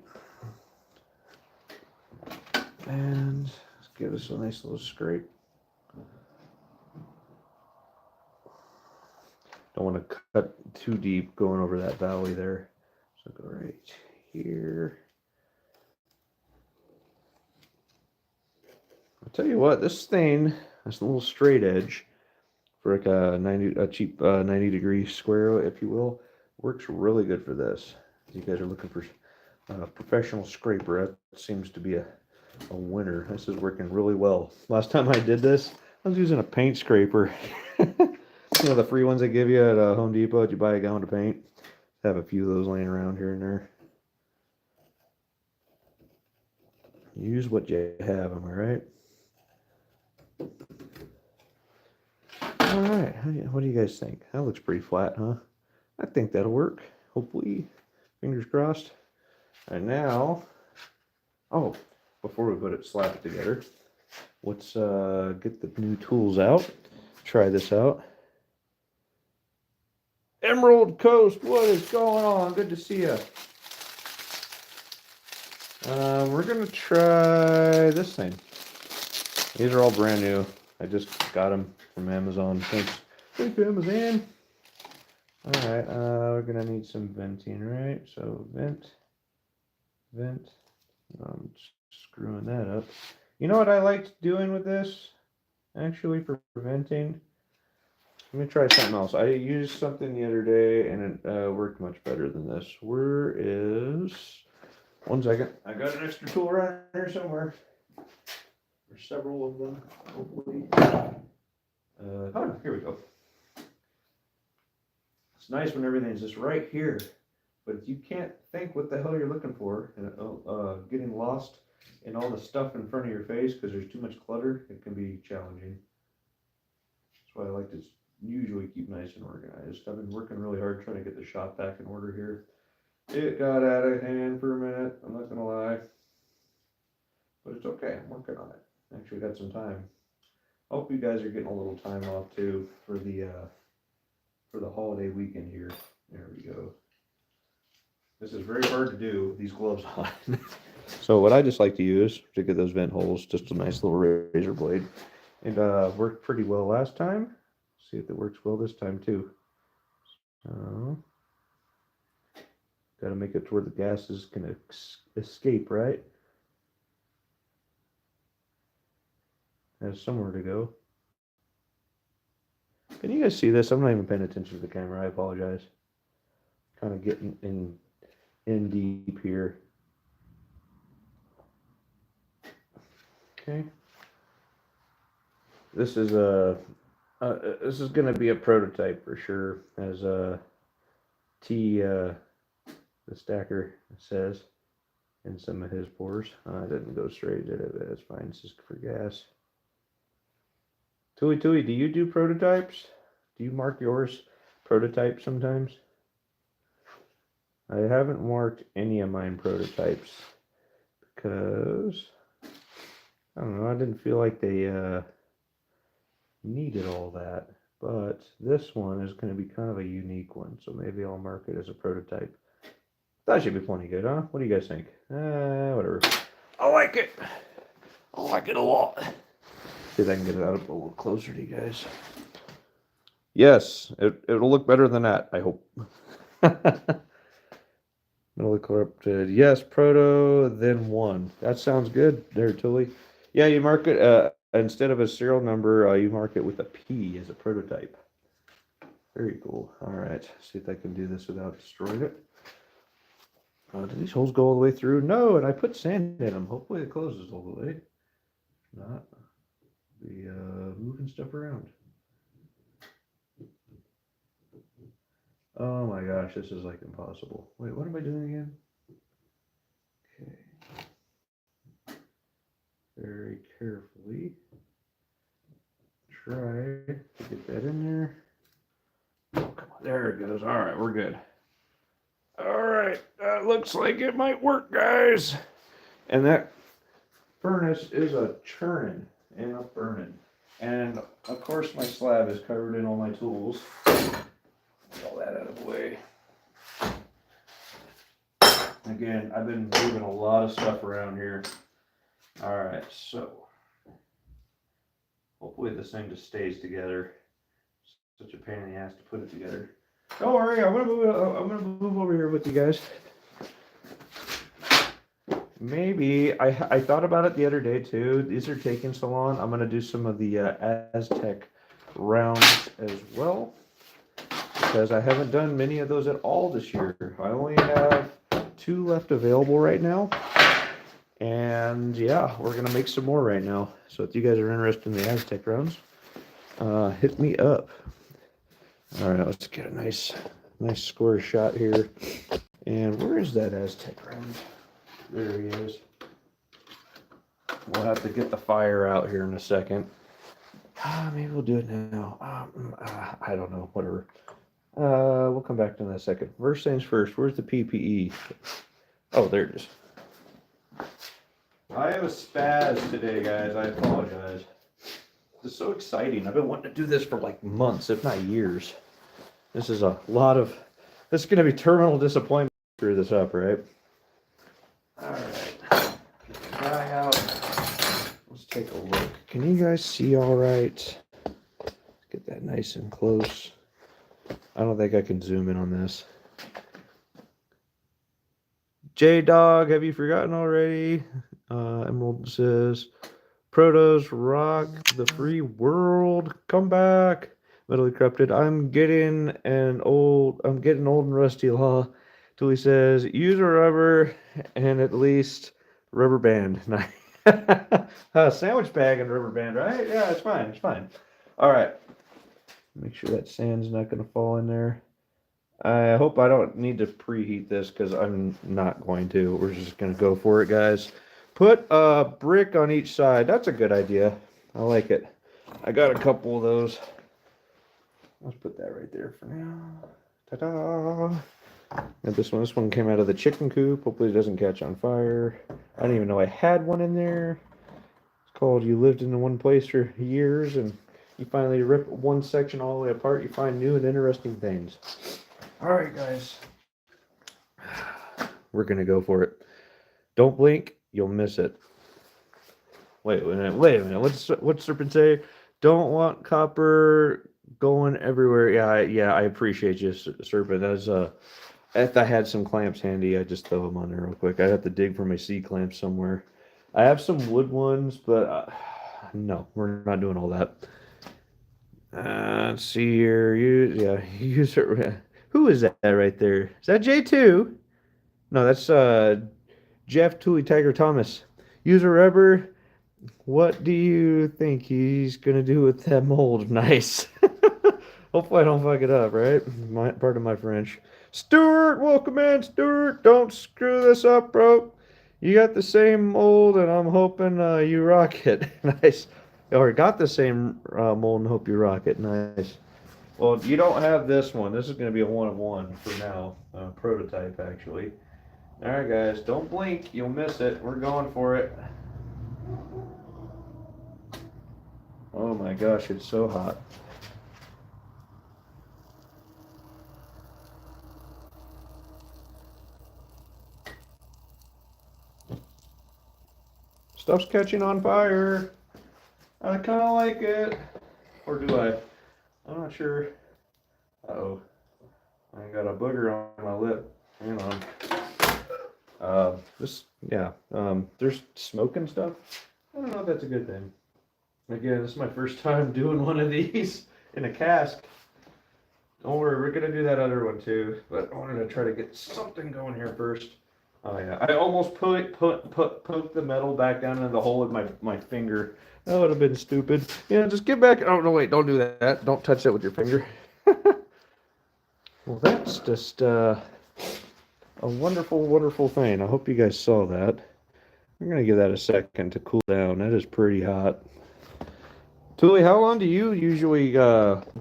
[SPEAKER 1] And let's give this a nice little scrape. Don't want to cut too deep going over that valley there. So go right here. I'll tell you what, this thing, this little straight edge for like a cheap 90-degree square, if you will, works really good for this. If you guys are looking for a professional scraper, that seems to be a winner. This is working really well. Last time I did this, I was using a paint scraper. You know, the free ones they give you at Home Depot, you buy a gallon of paint. I have a few of those laying around here and there. Use what you have, am I right? All right, what do you guys think? That looks pretty flat, huh? I think that'll work. Hopefully, fingers crossed. And now, oh, before we slap it together, let's get the new tools out. Try this out. Emerald Coast, what is going on? Good to see you. We're gonna try this thing. These are all brand new. I just got them from Amazon. Thanks Amazon. All right, we're gonna need some venting, right? So vent. I'm screwing that up. You know what I liked doing with this? Actually, for venting. Let me try something else. I used something the other day, and it worked much better than this. Where is... One second. I got an extra tool around here somewhere. There's several of them, hopefully. Oh, here we go. It's nice when everything's just right here, but if you can't think what the hell you're looking for, and getting lost in all the stuff in front of your face because there's too much clutter, it can be challenging. That's why I like to usually keep nice and organized. I've been working really hard trying to get the shop back in order here. It got out of hand for a minute, I'm not gonna lie. But it's okay, I'm working on it. Actually got some time. Hope you guys are getting a little time off too for the holiday weekend here. There we go. This is very hard to do with these gloves on. So what I just like to use to get those vent holes, just a nice little razor blade. And worked pretty well last time. See if it works well this time too. So got to make it to where the gases can escape, right? Has somewhere to go. Can you guys see this? I'm not even paying attention to the camera. I apologize. Kind of getting in deep here. Okay. This is going to be a prototype for sure, as the stacker says in some of his pours. It didn't go straight, did it? That's fine. It's just for gas. Tui, do you do prototypes? Do you mark yours prototype sometimes? I haven't marked any of mine prototypes because I don't know, I didn't feel like they needed all that. But this one is going to be kind of a unique one, so maybe I'll mark it as a prototype. That should be plenty good, huh? What do you guys think? Whatever. I like it. I like it a lot. See if I can get it out a little closer to you guys. Yes, it'll look better than that, I hope. Middle corrupted. Yes, proto, then 1. That sounds good there, Tully. Yeah, you mark it, instead of a serial number, you mark it with a P as a prototype. Very cool. All right, see if I can do this without destroying it. Do these holes go all the way through? No, and I put sand in them. Hopefully it closes all the way. If not, be moving stuff around. Oh my gosh, this is like impossible. Wait, what am I doing again? Okay. Very carefully. Try to get that in there. Oh, come on. There it goes. All right, we're good. All right, that looks like it might work, guys. And that furnace is a churning and a burning. And of course, my slab is covered in all my tools. Get all that out of the way. Again, I've been moving a lot of stuff around here. All right, so hopefully this thing just stays together. Such a pain in the ass to put it together. Don't worry, I'm gonna move over here with you guys. Maybe I thought about it the other day too. These are taking so long. I'm gonna do some of the Aztec rounds as well, because I haven't done many of those at all this year. I only have 2 left available right now, and yeah, we're gonna make some more right now. So if you guys are interested in the Aztec rounds, hit me up. All right, let's get a nice square shot here. And where is that Aztec round? There he is. We'll have to get the fire out here in a second. Maybe we'll do it now. I don't know. Whatever. We'll come back to that in a second. First things first. Where's the PPE? Oh, there it is. I have a spaz today, guys. I apologize. This is so exciting. I've been wanting to do this for like months, if not years. This is a lot of. This is going to be terminal disappointment. Screw this up, right? All right. Get the guy out. Let's take a look. Can you guys see all right? Let's get that nice and close. I don't think I can zoom in on this. J-Dog, have you forgotten already? Emerald says, Protos rock the free world. Come back. Metal Corrupted. I'm getting old and rusty law. Till he says, use a rubber and at least rubber band. Sandwich bag and rubber band, right? Yeah, it's fine. It's fine. All right. Make sure that sand's not going to fall in there. I hope I don't need to preheat this because I'm not going to. We're just going to go for it, guys. Put a brick on each side. That's a good idea. I like it. I got a couple of those. Let's put that right there for now. Ta-da! And this one came out of the chicken coop. Hopefully it doesn't catch on fire. I didn't even know I had one in there. It's called You Lived in One Place for Years, and you finally rip one section all the way apart. You find new and interesting things. All right, guys. We're going to go for it. Don't blink. You'll miss it. Wait a minute. What's Serpent say? Don't want copper going everywhere. Yeah, I appreciate you, Serpent. If I had some clamps handy, I'd just throw them on there real quick. I'd have to dig for my C-clamps somewhere. I have some wood ones, but no, we're not doing all that. Let's see here. Use it. Who is that right there? Is that J2? No, that's Jeff Tooley Tiger Thomas. Use a rubber. What do you think he's gonna do with that mold? Nice. Hopefully I don't fuck it up, right? Pardon my French. Stuart, welcome in, Stuart. Don't screw this up, bro. You got the same mold, and I'm hoping you rock it. Nice. Or got the same mold and hope you rock it. Nice. Well, you don't have this one. This is going to be a 1-of-1 for now. Prototype, actually. All right, guys. Don't blink. You'll miss it. We're going for it. Oh, my gosh. It's so hot. Stuff's catching on fire. I kind of like it. Or do I? I'm not sure. Uh-oh. I got a booger on my lip. Hang on. There's smoke and stuff. I don't know if that's a good thing. Again, this is my first time doing one of these in a cask. Don't worry, we're gonna do that other one too. But I wanted to try to get something going here first. Oh yeah, I almost poked the metal back down in the hole with my finger. That would have been stupid. Just get back. Oh no, wait, don't do that. Don't touch that with your finger. Well, that's just a wonderful, wonderful thing. I hope you guys saw that. I'm going to give that a second to cool down. That is pretty hot. Tuli, how long do you usually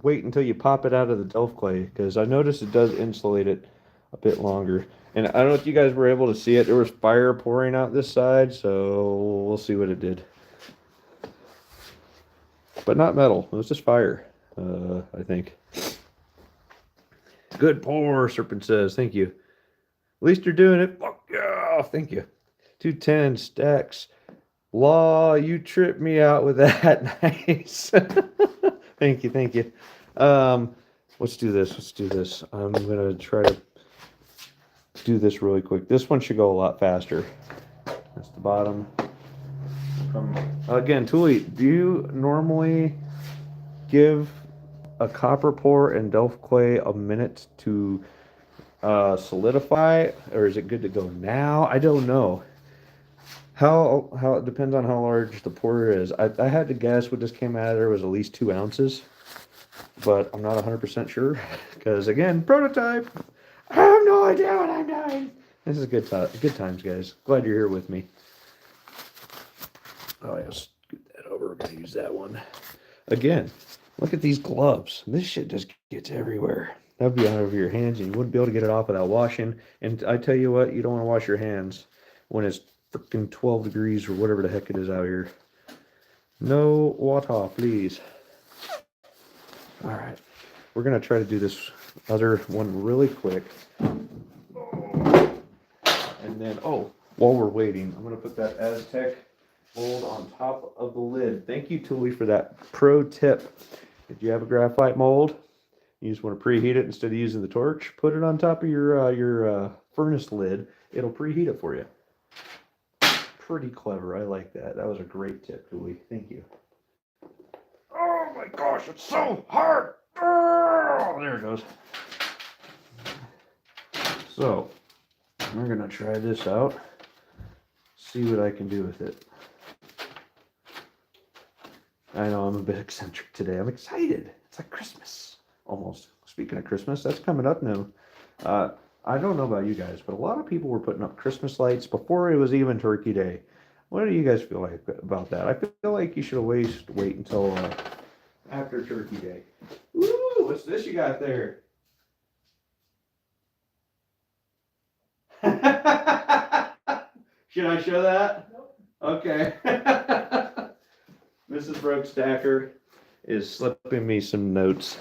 [SPEAKER 1] wait until you pop it out of the Delft clay? Because I noticed it does insulate it a bit longer. And I don't know if you guys were able to see it. There was fire pouring out this side, so we'll see what it did. But not metal. It was just fire, I think. Good pour, Serpent says. Thank you. At least you're doing it. Fuck yeah, thank you. 210 stacks. Law, you tripped me out with that. Nice. Thank you, thank you. Let's do this. Let's do this. I'm gonna try to do this really quick. This one should go a lot faster. That's the bottom. Again, Tuli, do you normally give a copper pour and Delft clay a minute to solidify, or is it good to go now? I don't know. How it depends on how large the pour is. I had to guess what just came out of there was at least 2 ounces, but I'm not 100% sure because again, prototype. I have no idea what I'm doing. This is good times, guys. Glad you're here with me. Oh, yeah, scoot that over. We're gonna use that one again. Look at these gloves. This shit just gets everywhere. That'd be all over your hands, and you wouldn't be able to get it off without washing. And I tell you what, you don't want to wash your hands when it's freaking 12 degrees or whatever the heck it is out here. No water, please. All right, we're gonna try to do this other one really quick. And then, while we're waiting, I'm gonna put that Aztec mold on top of the lid. Thank you, Tuli, for that pro tip. If you have a graphite mold, you just want to preheat it instead of using the torch, put it on top of your furnace lid. It'll preheat it for you. Pretty clever. I like that. That was a great tip, Tuli. Thank you. Oh my gosh, it's so hard. Oh, there it goes. So, we're going to try this out. See what I can do with it. I know I'm a bit eccentric today. I'm excited. It's like Christmas, almost. Speaking of Christmas, that's coming up now. I don't know about you guys, but a lot of people were putting up Christmas lights before it was even Turkey Day. What do you guys feel like about that? I feel like you should always wait until after Turkey Day. Ooh, what's this you got there? Should I show that? Nope. Okay. Mrs. Broke Stacker is slipping me some notes.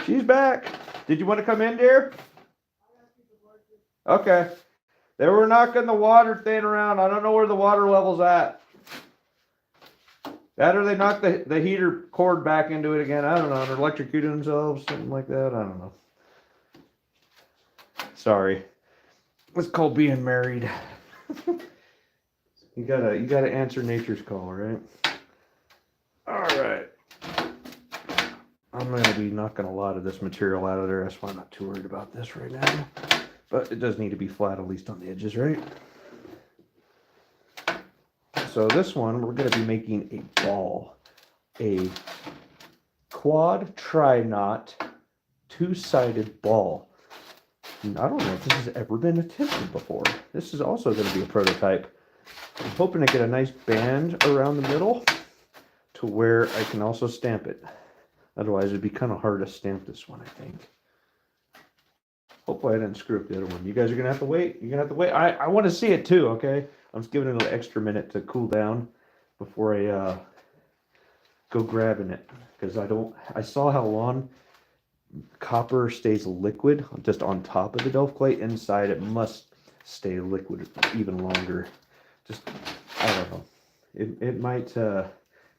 [SPEAKER 1] She's back. Did you want to come in, dear? Okay. They were knocking the water thing around. I don't know where the water level's at. That or they knocked the heater cord back into it again. I don't know. They're electrocuting themselves, something like that. I don't know. Sorry. It's called being married. You gotta answer nature's call, right? Alright. I'm going to be knocking a lot of this material out of there. That's why I'm not too worried about this right now. But it does need to be flat, at least on the edges, right? So this one, we're going to be making a ball. A quad tri-knot, 2-sided ball. And I don't know if this has ever been attempted before. This is also going to be a prototype. I'm hoping to get a nice band around the middle to where I can also stamp it. Otherwise, it'd be kind of hard to stamp this one, I think. Hopefully, I didn't screw up the other one. You guys are going to have to wait. You're going to have to wait. I want to see it too, okay? I'm just giving it an extra minute to cool down before I go grabbing it. Because I saw how long copper stays liquid just on top of the Delft clay. Inside, it must stay liquid even longer. Just, I don't know. It might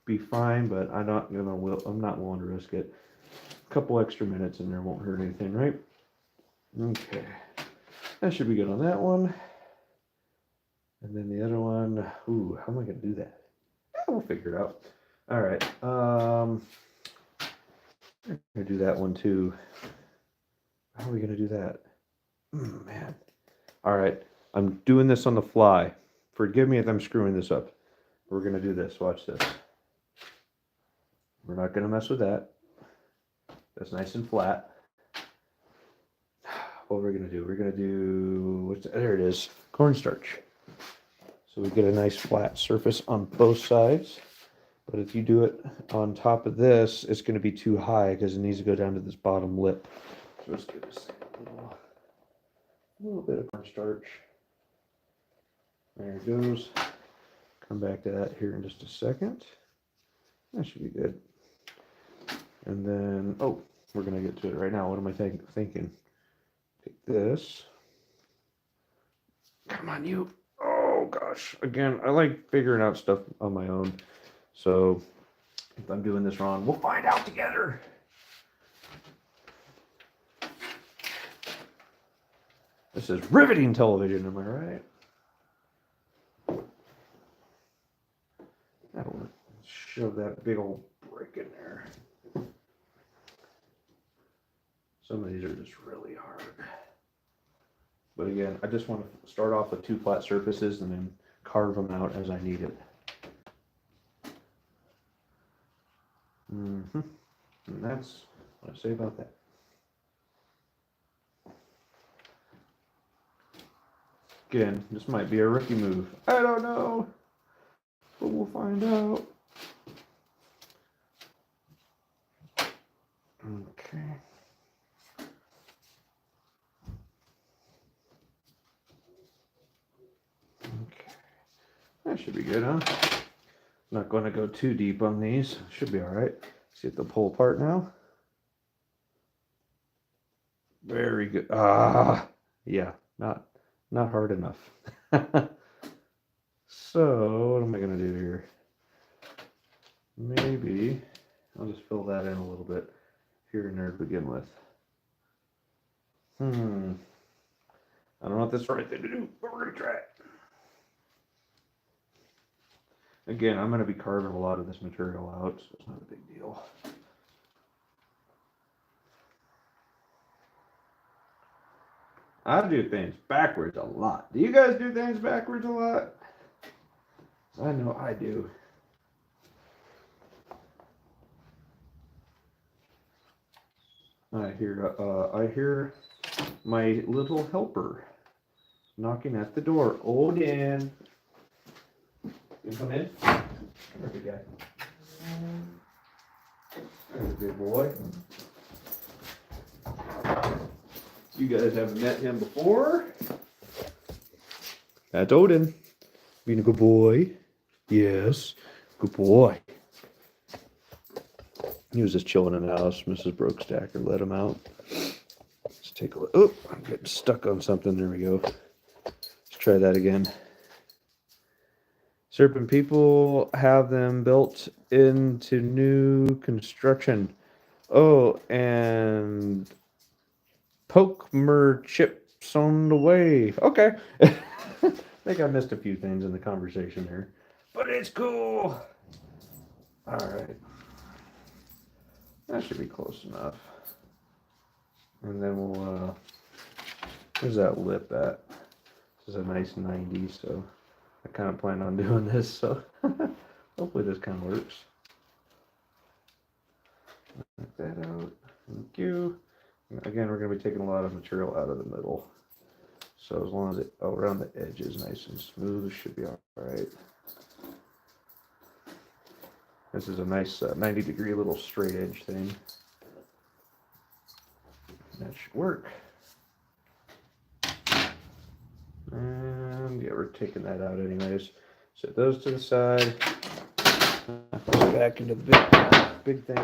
[SPEAKER 1] be fine, but I'm not willing to risk it. A couple extra minutes in there won't hurt anything, right? Okay, that should be good on that one. And then the other one, ooh, how am I gonna do that? We'll figure it out. All right, I'm gonna do that one too. How are we gonna do that? Man. All right, I'm doing this on the fly. Forgive me if I'm screwing this up. We're gonna do this, watch this. We're not gonna mess with that. That's nice and flat. what we're gonna do? We're gonna do there it is, cornstarch. So we get a nice flat surface on both sides. But if you do it on top of this, it's gonna be too high because it needs to go down to this bottom lip. So let's give this a little bit of cornstarch. There it goes. Come back to that here in just a second. That should be good. And then, oh, we're gonna get to it right now. What am I thinking? Take this. Come on, you. Oh gosh. Again, I like figuring out stuff on my own. So if I'm doing this wrong, we'll find out together. This is riveting television, am I right? That'll work. Shove that big old brick in there. Some of these are just really hard. But again, I just want to start off with 2 flat surfaces and then carve them out as I need it. And that's what I say about that. Again, this might be a rookie move. I don't know, but we'll find out. Okay. Okay. That should be good, huh? Not going to go too deep on these. Should be all right. See if they'll pull apart now. Very good. Yeah, not hard enough. So what am I going to do here? Maybe I'll just fill that in a little bit here and there to begin with. I don't know if that's the right thing to do, but we're going to try it. Again, I'm going to be carving a lot of this material out, so it's not a big deal. I do things backwards a lot. Do you guys do things backwards a lot? I know I do. I hear my little helper knocking at the door. Odin. You come in? Perfect guy. There's a good boy. You guys haven't met him before. That's Odin. Being a good boy. Yes. Good boy. He was just chilling in the house. Mrs. Brokestacker let him out. Let's take a look. Oh, I'm getting stuck on something. There we go. Let's try that again. Serpent people have them built into new construction. Oh, and Pokemer chips on the way. Okay. I think I missed a few things in the conversation there. But it's cool. All right. That should be close enough. And then we'll, where's that lip at? This is a nice 90, so I kind of plan on doing this, so hopefully this kind of works. Knock that out. Thank you. Again, we're going to be taking a lot of material out of the middle. So as long as it around the edge is nice and smooth, it should be all right. This is a nice 90-degree little straight edge thing. That should work. And yeah, we're taking that out anyways. Set those to the side. Back into the big thing.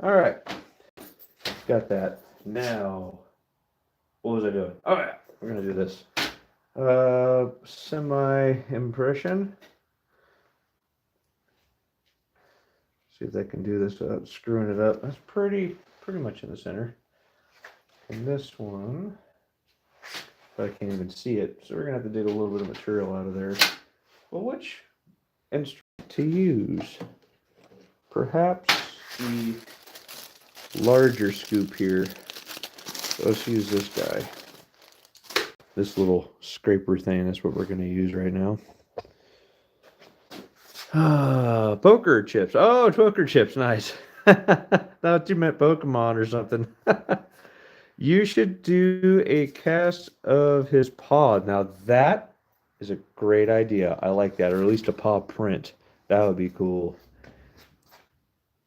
[SPEAKER 1] All right. Got that. Now, what was I doing? Oh yeah, we're gonna do this. Semi-impression. See if I can do this without screwing it up. That's pretty much in the center. And this one, but I can't even see it, so we're gonna have to dig a little bit of material out of there. Well, which instrument to use? Perhaps the larger scoop here. So let's use this guy. This little scraper thing, that's what we're gonna use right now. Poker chips. Oh, poker chips, nice. Thought you meant Pokemon or something. You should do a cast of his paw. Now that is a great idea. I like that, or at least a paw print. That would be cool.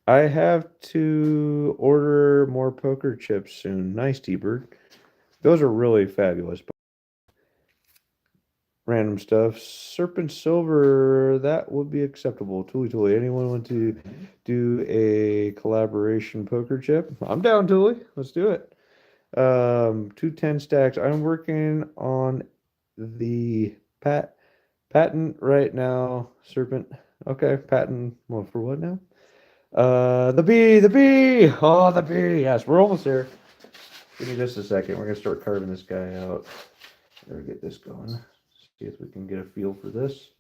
[SPEAKER 1] I have to order more poker chips soon. Nice, T-Bird. Those are really fabulous. Random stuff. Serpent Silver, that would be acceptable. Tooly Tooly. Anyone want to do a collaboration poker chip? I'm down, Tooly. Let's do it. 210 stacks. I'm working on the patent right now. Serpent. Okay, patent. Well, for what now? The bee, the bee. Oh, the bee. Yes, we're almost there. Give me just a second. We're gonna start carving this guy out. Better get this going. See if we can get a feel for this.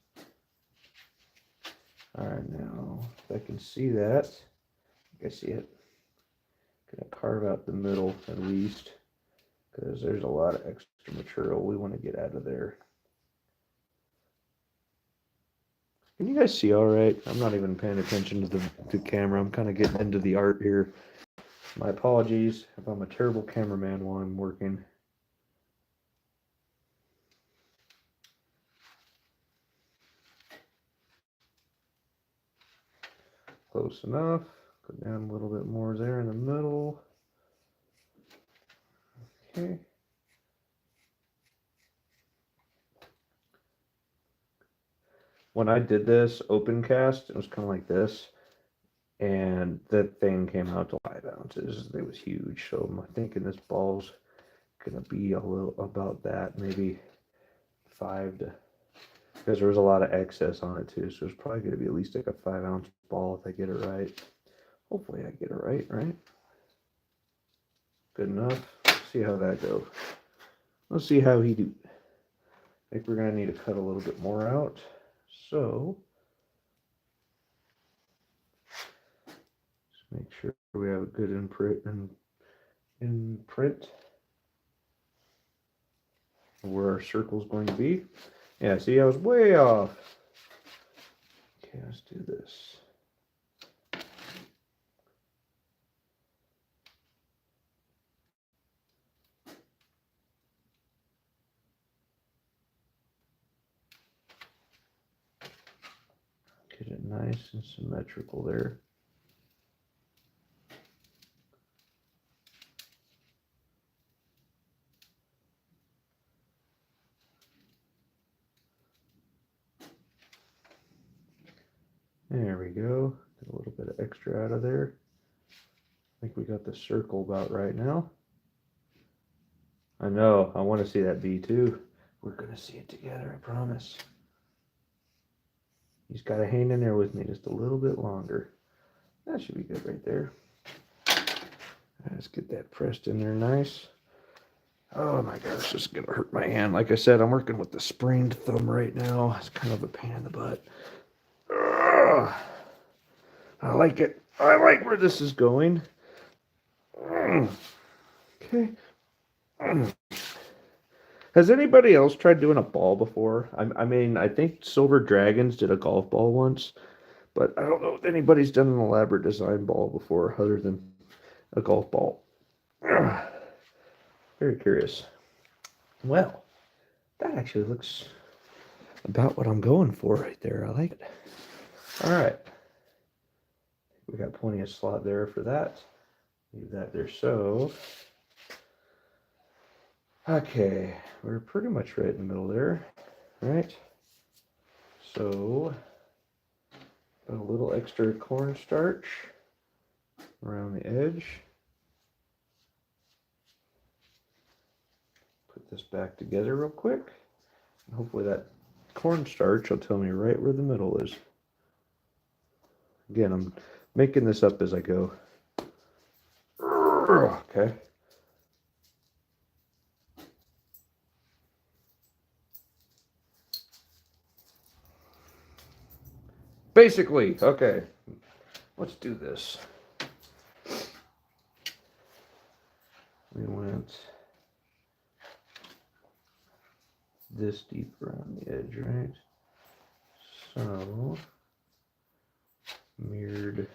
[SPEAKER 1] All right, now if I can see that, I see it. Gonna carve out the middle at least, because there's a lot of extra material we want to get out of there. Can you guys see all right? I'm not even paying attention to the camera. I'm kind of getting into the art here. My apologies if I'm a terrible cameraman while I'm working. Close enough. Go down a little bit more there in the middle. Okay. When I did this open cast, it was kind of like this. And that thing came out to 5 ounces. It was huge. So I'm thinking this ball's gonna be a little about that, maybe 5 to, because there was a lot of excess on it too. So it's probably gonna be at least like a 5-ounce ball if I get it right. Hopefully I get it right, right? Good enough. Let's see how that goes. Let's see how he do. I think we're gonna need to cut a little bit more out. So just make sure we have a good imprint where our circle is going to be. Yeah, see, I was way off. Okay, let's do this. Get it nice and symmetrical there. There we go. Get a little bit of extra out of there. I think we got the circle about right now. I know, I want to see that bee too. We're going to see it together, I promise. He's got to hang in there with me just a little bit longer. That should be good right there. Let's get that pressed in there nice. Oh my gosh, this is going to hurt my hand. Like I said, I'm working with the sprained thumb right now. It's kind of a pain in the butt. Ugh. I like it. I like where this is going. Okay. Has anybody else tried doing a ball before? I mean, I think Silver Dragons did a golf ball once, but I don't know if anybody's done an elaborate design ball before other than a golf ball. Very curious. Well, that actually looks about what I'm going for right there. I like it. All right. We got plenty of slot there for that. Leave that there so. Okay, we're pretty much right in the middle there, right? So, got a little extra cornstarch around the edge. Put this back together real quick. And hopefully that cornstarch will tell me right where the middle is. Again, I'm making this up as I go. Okay. Basically, okay. Let's do this. We went this deep around the edge, right? So, mirrored.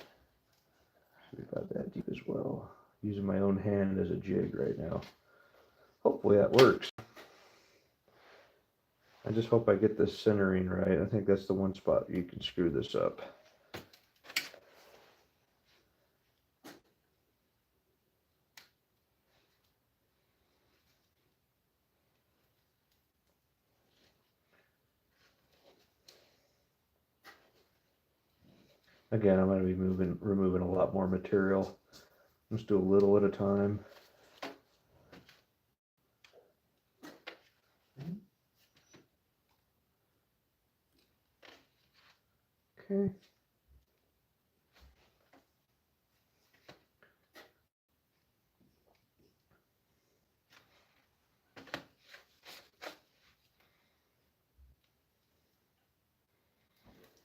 [SPEAKER 1] We got that deep as well. using my own hand as a jig right now. Hopefully that works. I just hope I get this centering right. I think that's the one spot you can screw this up. Again, I'm going to be removing a lot more material. Let's do a little at a time. Okay.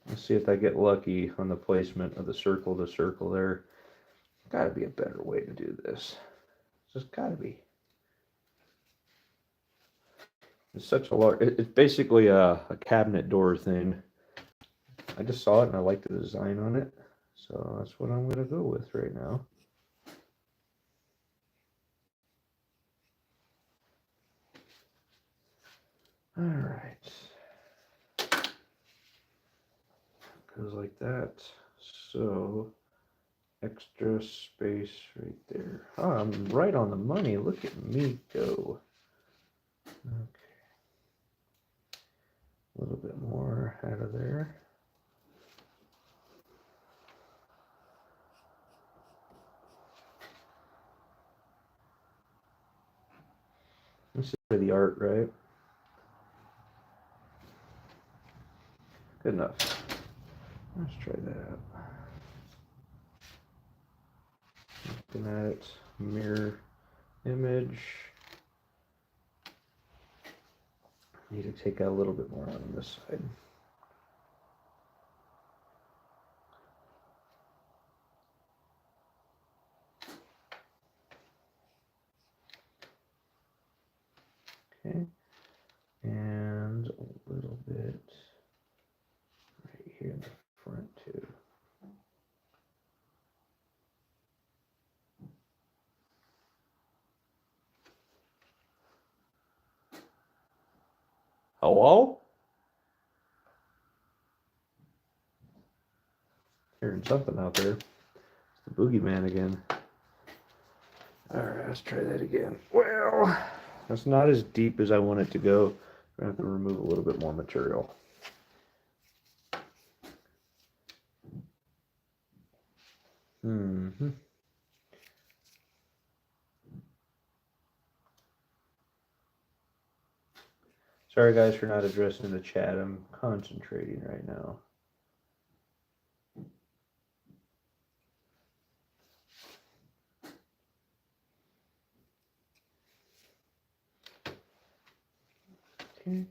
[SPEAKER 1] Let's see if I get lucky on the placement of the circle to circle there. Gotta be a better way to do this. Just gotta be. It's such a large, it's basically a cabinet door thing. I just saw it and I like the design on it. So that's what I'm gonna go with right now. All right. Goes like that. So extra space right there. Oh, I'm right on the money. Look at me go. Okay. A little bit more out of there. This is for the art, right? Good enough. Let's try that out. Looking at it, mirror image. Need to take out a little bit more on this side. Okay, and a little bit right here in the front too. Hello? Hearing something out there. It's the boogeyman again. Alright, let's try that again. Well, that's not as deep as I want it to go. I'm going to have to remove a little bit more material. Sorry guys for not addressing the chat. I'm concentrating right now. Okay.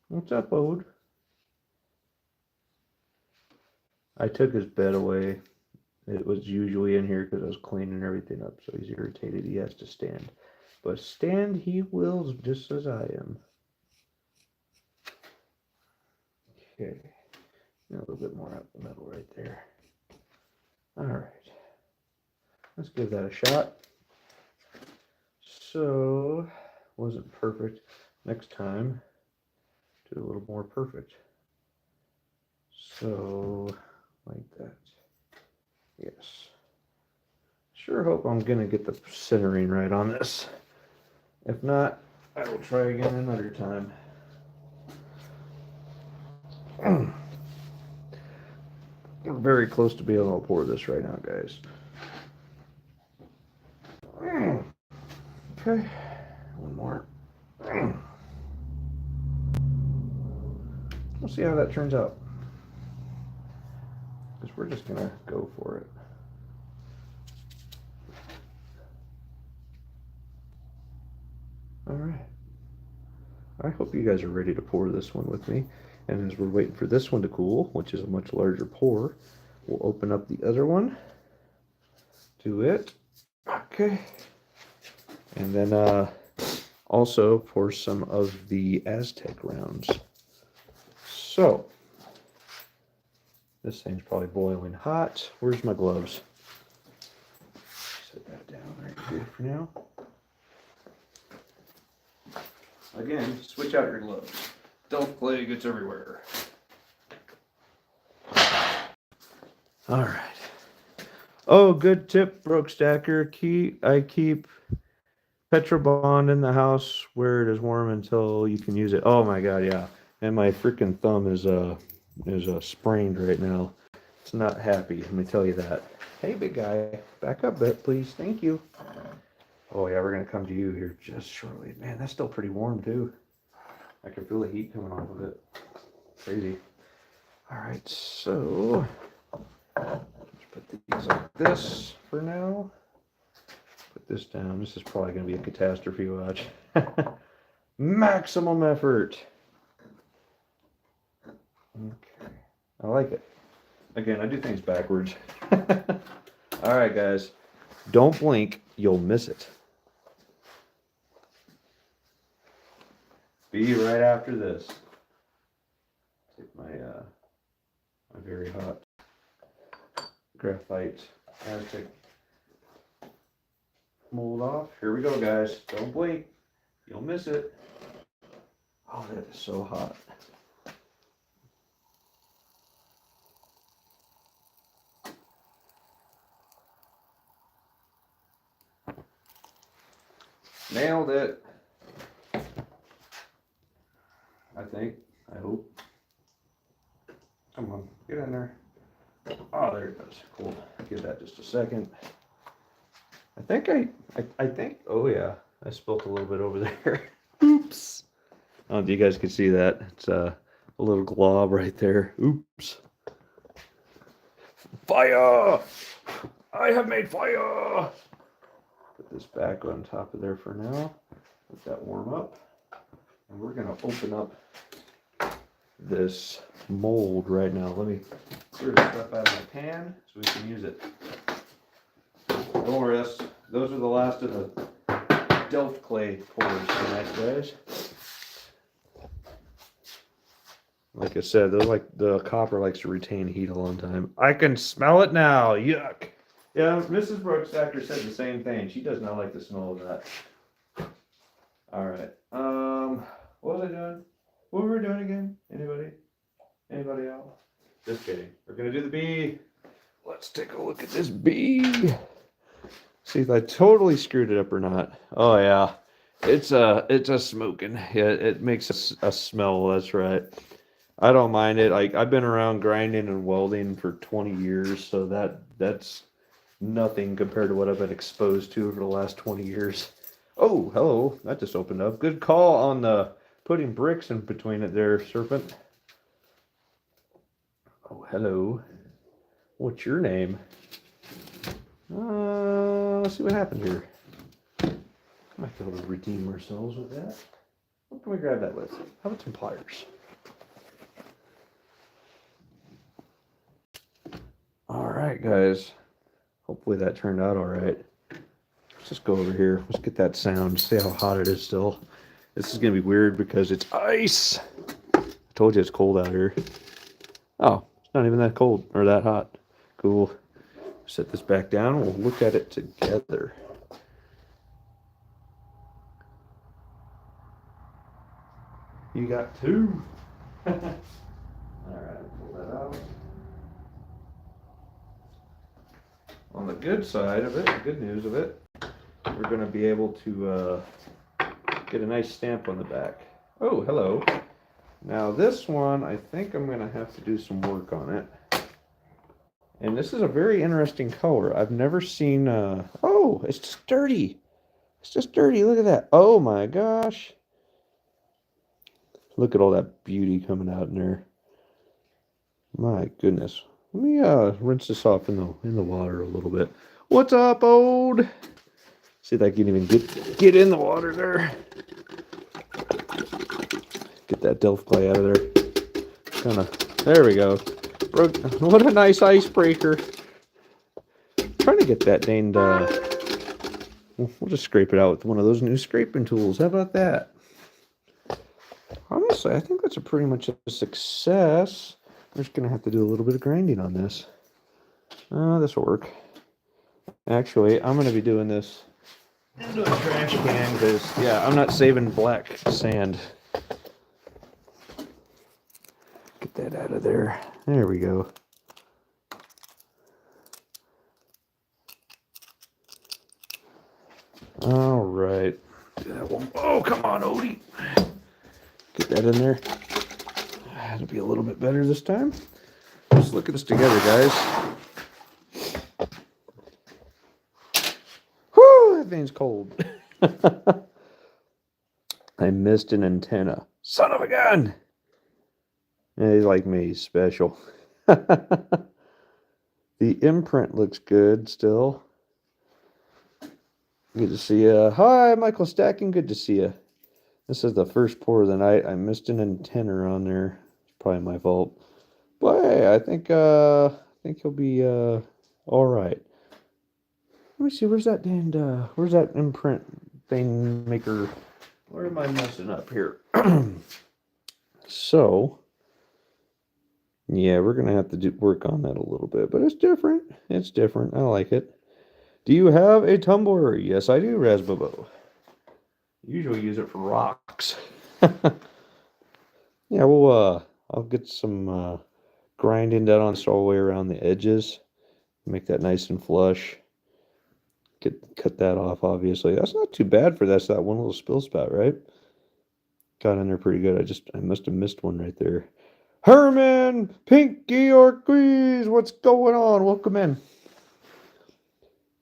[SPEAKER 1] What's up, Ode? I took his bed away. It was usually in here because I was cleaning everything up, so he's irritated. He has to stand. But stand he will, just as I am. Okay. A little bit more out the middle right there. Alright. Let's give that a shot. So, wasn't perfect. Next time, do a little more perfect. So, like that. Yes. Sure hope I'm going to get the centering right on this. If not, I will try again another time. We're very close to being able to pour this right now, guys. Okay, one more. We'll see how that turns out. Because we're just going to go for it. All right. I hope you guys are ready to pour this one with me. And as we're waiting for this one to cool, which is a much larger pour, we'll open up the other one to it. Okay. And then also pour some of the Aztec rounds. So, this thing's probably boiling hot. Where's my gloves? Set that down right here for now. Again, switch out your gloves. Delft clay gets everywhere. All right. Oh, good tip, Broke Stacker. I keep Petrobond in the house where it is warm until you can use it. Oh my God, yeah. And my freaking thumb is sprained right now. It's not happy. Let me tell you that. Hey, big guy, back up a bit, please. Thank you. Oh yeah, we're gonna come to you here just shortly. Man, that's still pretty warm too. I can feel the heat coming off of it. Crazy. All right, so let's put these like this for now. Put this down. This is probably going to be a catastrophe watch. Maximum effort. Okay. I like it. Again, I do things backwards. All right, guys. Don't blink. You'll miss it. Be right after this. Take my my very hot graphite Aztec mold off. Here we go, guys. Don't blink. You'll miss it. Oh, that is so hot. Nailed it. I think. I hope. Come on. Get in there. Oh, there it goes. Cool. Give that just a second. I think, oh yeah, I spilled a little bit over there. Oops. I don't know if you guys can see that. It's a little glob right there. Oops. Fire! I have made fire! Put this back on top of there for now. Let that warm up. And we're going to open up this mold right now. Let me clear this stuff out of my pan so we can use it. Don't worry, those are the last of the Delft clay pours tonight, guys. Like I said, the copper likes to retain heat a long time. I can smell it now. Yuck. Yeah, Mrs. Brooks Stacker said the same thing. She does not like the smell of that. All right. What was I doing? What were we doing again? Anybody? Anybody else? Just kidding. We're gonna do the bee. Let's take a look at this bee. See if I totally screwed it up or not. Oh yeah, it's a smoking. Yeah, it makes a smell. That's right. I don't mind it. Like I've been around grinding and welding for 20 years, so that's nothing compared to what I've been exposed to over the last 20 years. Oh, hello. That just opened up. Good call on the putting bricks in between it there, Serpent. Oh, hello. What's your name? Let's see what happened here. Might be able to redeem ourselves with that. What can we grab that with? How about some pliers? All right, guys. Hopefully that turned out all right. Let's just go over here. Let's get that sound. See how hot it is still. This is going to be weird because it's ice. I told you it's cold out here. Oh, it's not even that cold or that hot. Cool. Set this back down. We'll look at it together. You got two. All right, pull that out. On the good side of it, the good news of it, we're going to be able to get a nice stamp on the back. Oh, hello. Now this one, I think I'm going to have to do some work on it. And this is a very interesting color. I've never seen, oh, it's just dirty. It's just dirty. Look at that. Oh my gosh. Look at all that beauty coming out in there. My goodness. Let me rinse this off in the water a little bit. What's up, Ode? See if I can even get in the water there. Get that Delft clay out of there. There we go. What a nice icebreaker. I'm trying to get that danged, we'll just scrape it out with one of those new scraping tools. How about that? Honestly, I think that's a pretty much a success. I'm just gonna have to do a little bit of grinding on this. This will work. Actually, I'm gonna be doing this into a trash can because, yeah, I'm not saving black sand. Get that out of there. There we go. All right. Oh, come on, Odie. Get that in there. It'll be a little bit better this time. Let's look at this together, guys. Whew, that thing's cold. I missed an antenna. Son of a gun! Yeah, he's like me, he's special. The imprint looks good still. Good to see you. Hi, Michael Stacking. Good to see you. This is the first pour of the night. I missed an antenna on there. It's probably my fault. But hey, I think he'll be all right. Let me see. Where's that imprint thing maker? Where am I messing up here? So, yeah, we're gonna have to work on that a little bit, but it's different. It's different. I like it. Do you have a tumbler? Yes, I do, Rasbobo. Usually use it for rocks. Yeah, well, I'll get some grinding done on all the way around the edges. Make that nice and flush. Cut that off, obviously. That's not too bad for that one little spill spout, right? Got in there pretty good. I must have missed one right there. Herman, Pinky Orquiz, what's going on? Welcome in.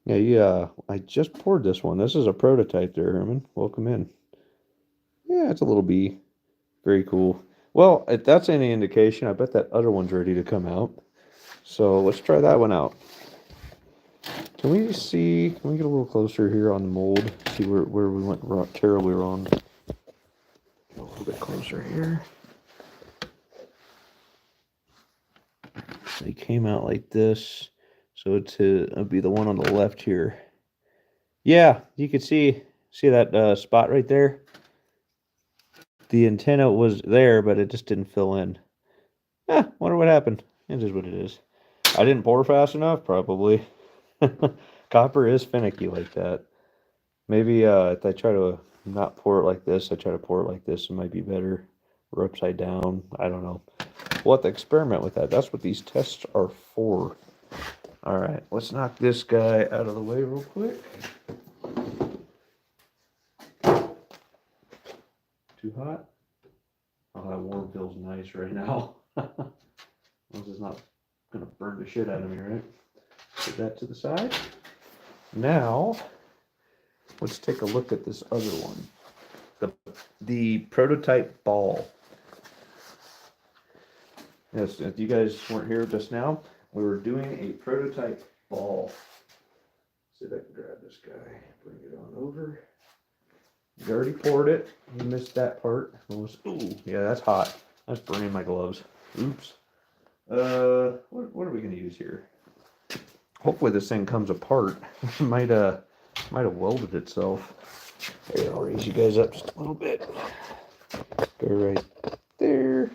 [SPEAKER 1] Yeah, I just poured this one. This is a prototype there, Herman. Welcome in. Yeah, it's a little bee. Very cool. Well, if that's any indication, I bet that other one's ready to come out. So let's try that one out. Can we get a little closer here on the mold? See where we went terribly wrong. A little bit closer here. They came out like this. So it'll be the one on the left here. Yeah, you can see that spot right there? The antenna was there, but it just didn't fill in. Wonder what happened. It is what it is. I didn't pour fast enough, probably. Copper is finicky like that. Maybe if I try to not pour it like this, I try to pour it like this, it might be better. Or upside down. I don't know. We'll have to experiment with that. That's what these tests are for. All right, let's knock this guy out of the way real quick. Too hot? Oh, that warm feels nice right now. This is not going to burn the shit out of me, right? Put that to the side. Now, let's take a look at this other one. The prototype ball. Yes, if you guys weren't here just now, we were doing a prototype ball. See if I can grab this guy, bring it on over. You already poured it. You missed that part. Ooh, yeah, that's hot. That's burning my gloves. Oops. What are we gonna use here? Hopefully this thing comes apart. might have welded itself. Here, I'll raise you guys up just a little bit. Go right there.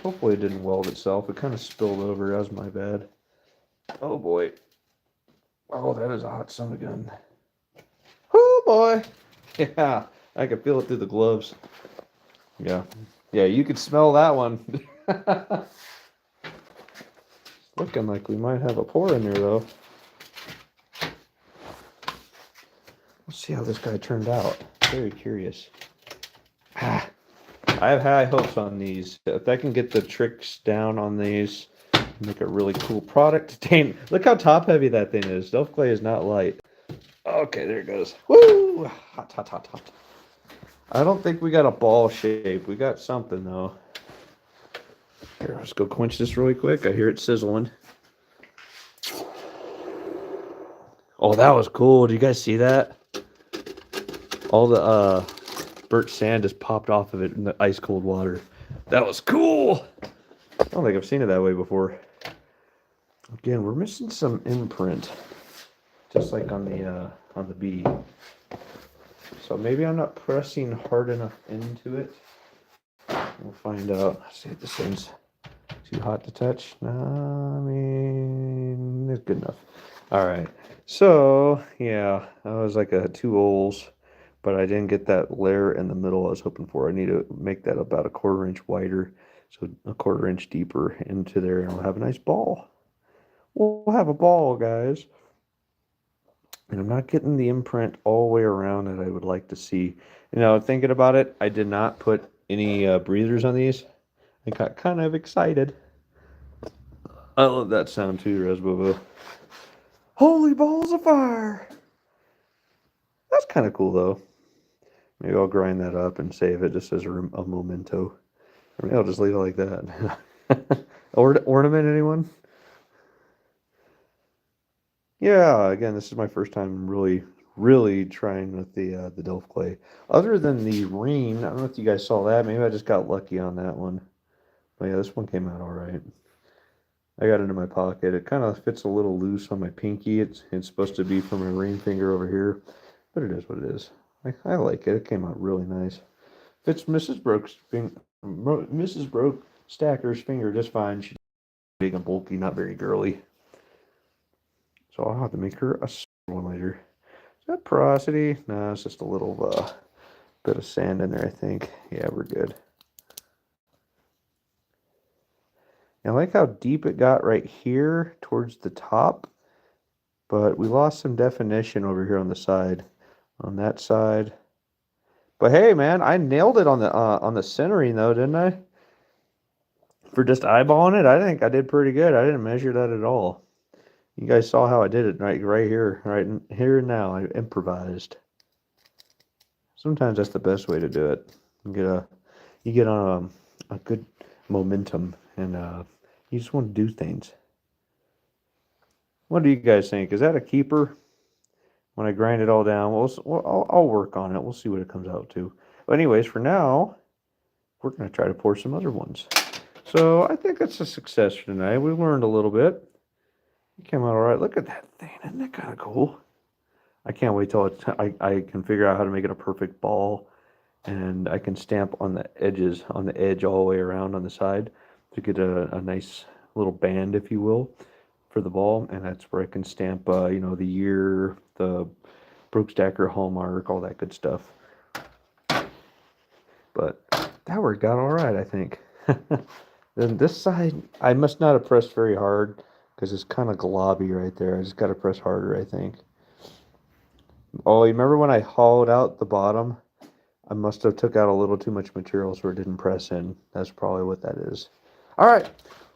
[SPEAKER 1] Hopefully it didn't weld itself. It kind of spilled over. That was my bad. Oh boy. Oh, that is a hot son of a gun. Oh boy. Yeah, I can feel it through the gloves. Yeah, you could smell that one. Looking like we might have a pour in there though. Let's see how this guy turned out. Very curious. I have high hopes on these. If I can get the tricks down on these, make a really cool product. Dang, look how top heavy that thing is. Delft clay is not light. Okay, there it goes. Woo! Hot, hot, hot, hot. I don't think we got a ball shape. We got something though. Here, let's go quench this really quick. I hear it sizzling. Oh, that was cool. Did you guys see that? All the birch sand just popped off of it in the ice cold water. That was cool. I don't think I've seen it that way before. Again, we're missing some imprint, just like on the bee. So maybe I'm not pressing hard enough into it. We'll find out. Let's see if this thing's too hot to touch. No, I mean, it's good enough. All right. So, yeah, that was like a 2 ols, but I didn't get that layer in the middle I was hoping for. I need to make that about a 1/4 inch wider, so a 1/4 inch deeper into there, and I'll have a nice ball. We'll have a ball, guys. And I'm not getting the imprint all the way around that I would like to see. You know, thinking about it, I did not put any breathers on these. I got kind of excited. I love that sound too, Resbobo. Holy balls of fire! That's kind of cool though. Maybe I'll grind that up and save it just as a memento. Or maybe I'll just leave it like that. Ornament, anyone? Yeah, again, this is my first time really trying with the Delft clay. Other than the ring, I don't know if you guys saw that. Maybe I just got lucky on that one. But yeah, this one came out all right. I got it in my pocket. It kind of fits a little loose on my pinky. It's supposed to be for my ring finger over here, but it is what it is. I like it. It came out really nice. Fits Mrs. Broke Stacker's finger just fine. She's big and bulky, not very girly. So I'll have to make her a one later. Is that porosity? No, it's just a little bit of sand in there, I think. Yeah, we're good. I like how deep it got right here towards the top, but we lost some definition over here on the side, on that side. But hey, man, I nailed it on the centering though, didn't I? For just eyeballing it, I think I did pretty good. I didn't measure that at all. You guys saw how I did it right here, right here and now. I improvised. Sometimes that's the best way to do it. You get on a good momentum, and you just want to do things. What do you guys think? Is that a keeper? When I grind it all down, I'll work on it. We'll see what it comes out to. But anyways, for now, we're going to try to pour some other ones. So I think it's a success for tonight. We learned a little bit. It came out all right. Look at that thing. Isn't that kind of cool? I can't wait till I can figure out how to make it a perfect ball. And I can stamp on the edges, on the edge all the way around on the side to get a nice little band, if you will, for the ball. And that's where I can stamp, you know, the year, the Broke Stacker hallmark, all that good stuff. But that worked out all right, I think. Then this side, I must not have pressed very hard because it's kind of globby right there. I just got to press harder, I think. Oh, you remember when I hollowed out the bottom? I must have took out a little too much material so it didn't press in. That's probably what that is. All right,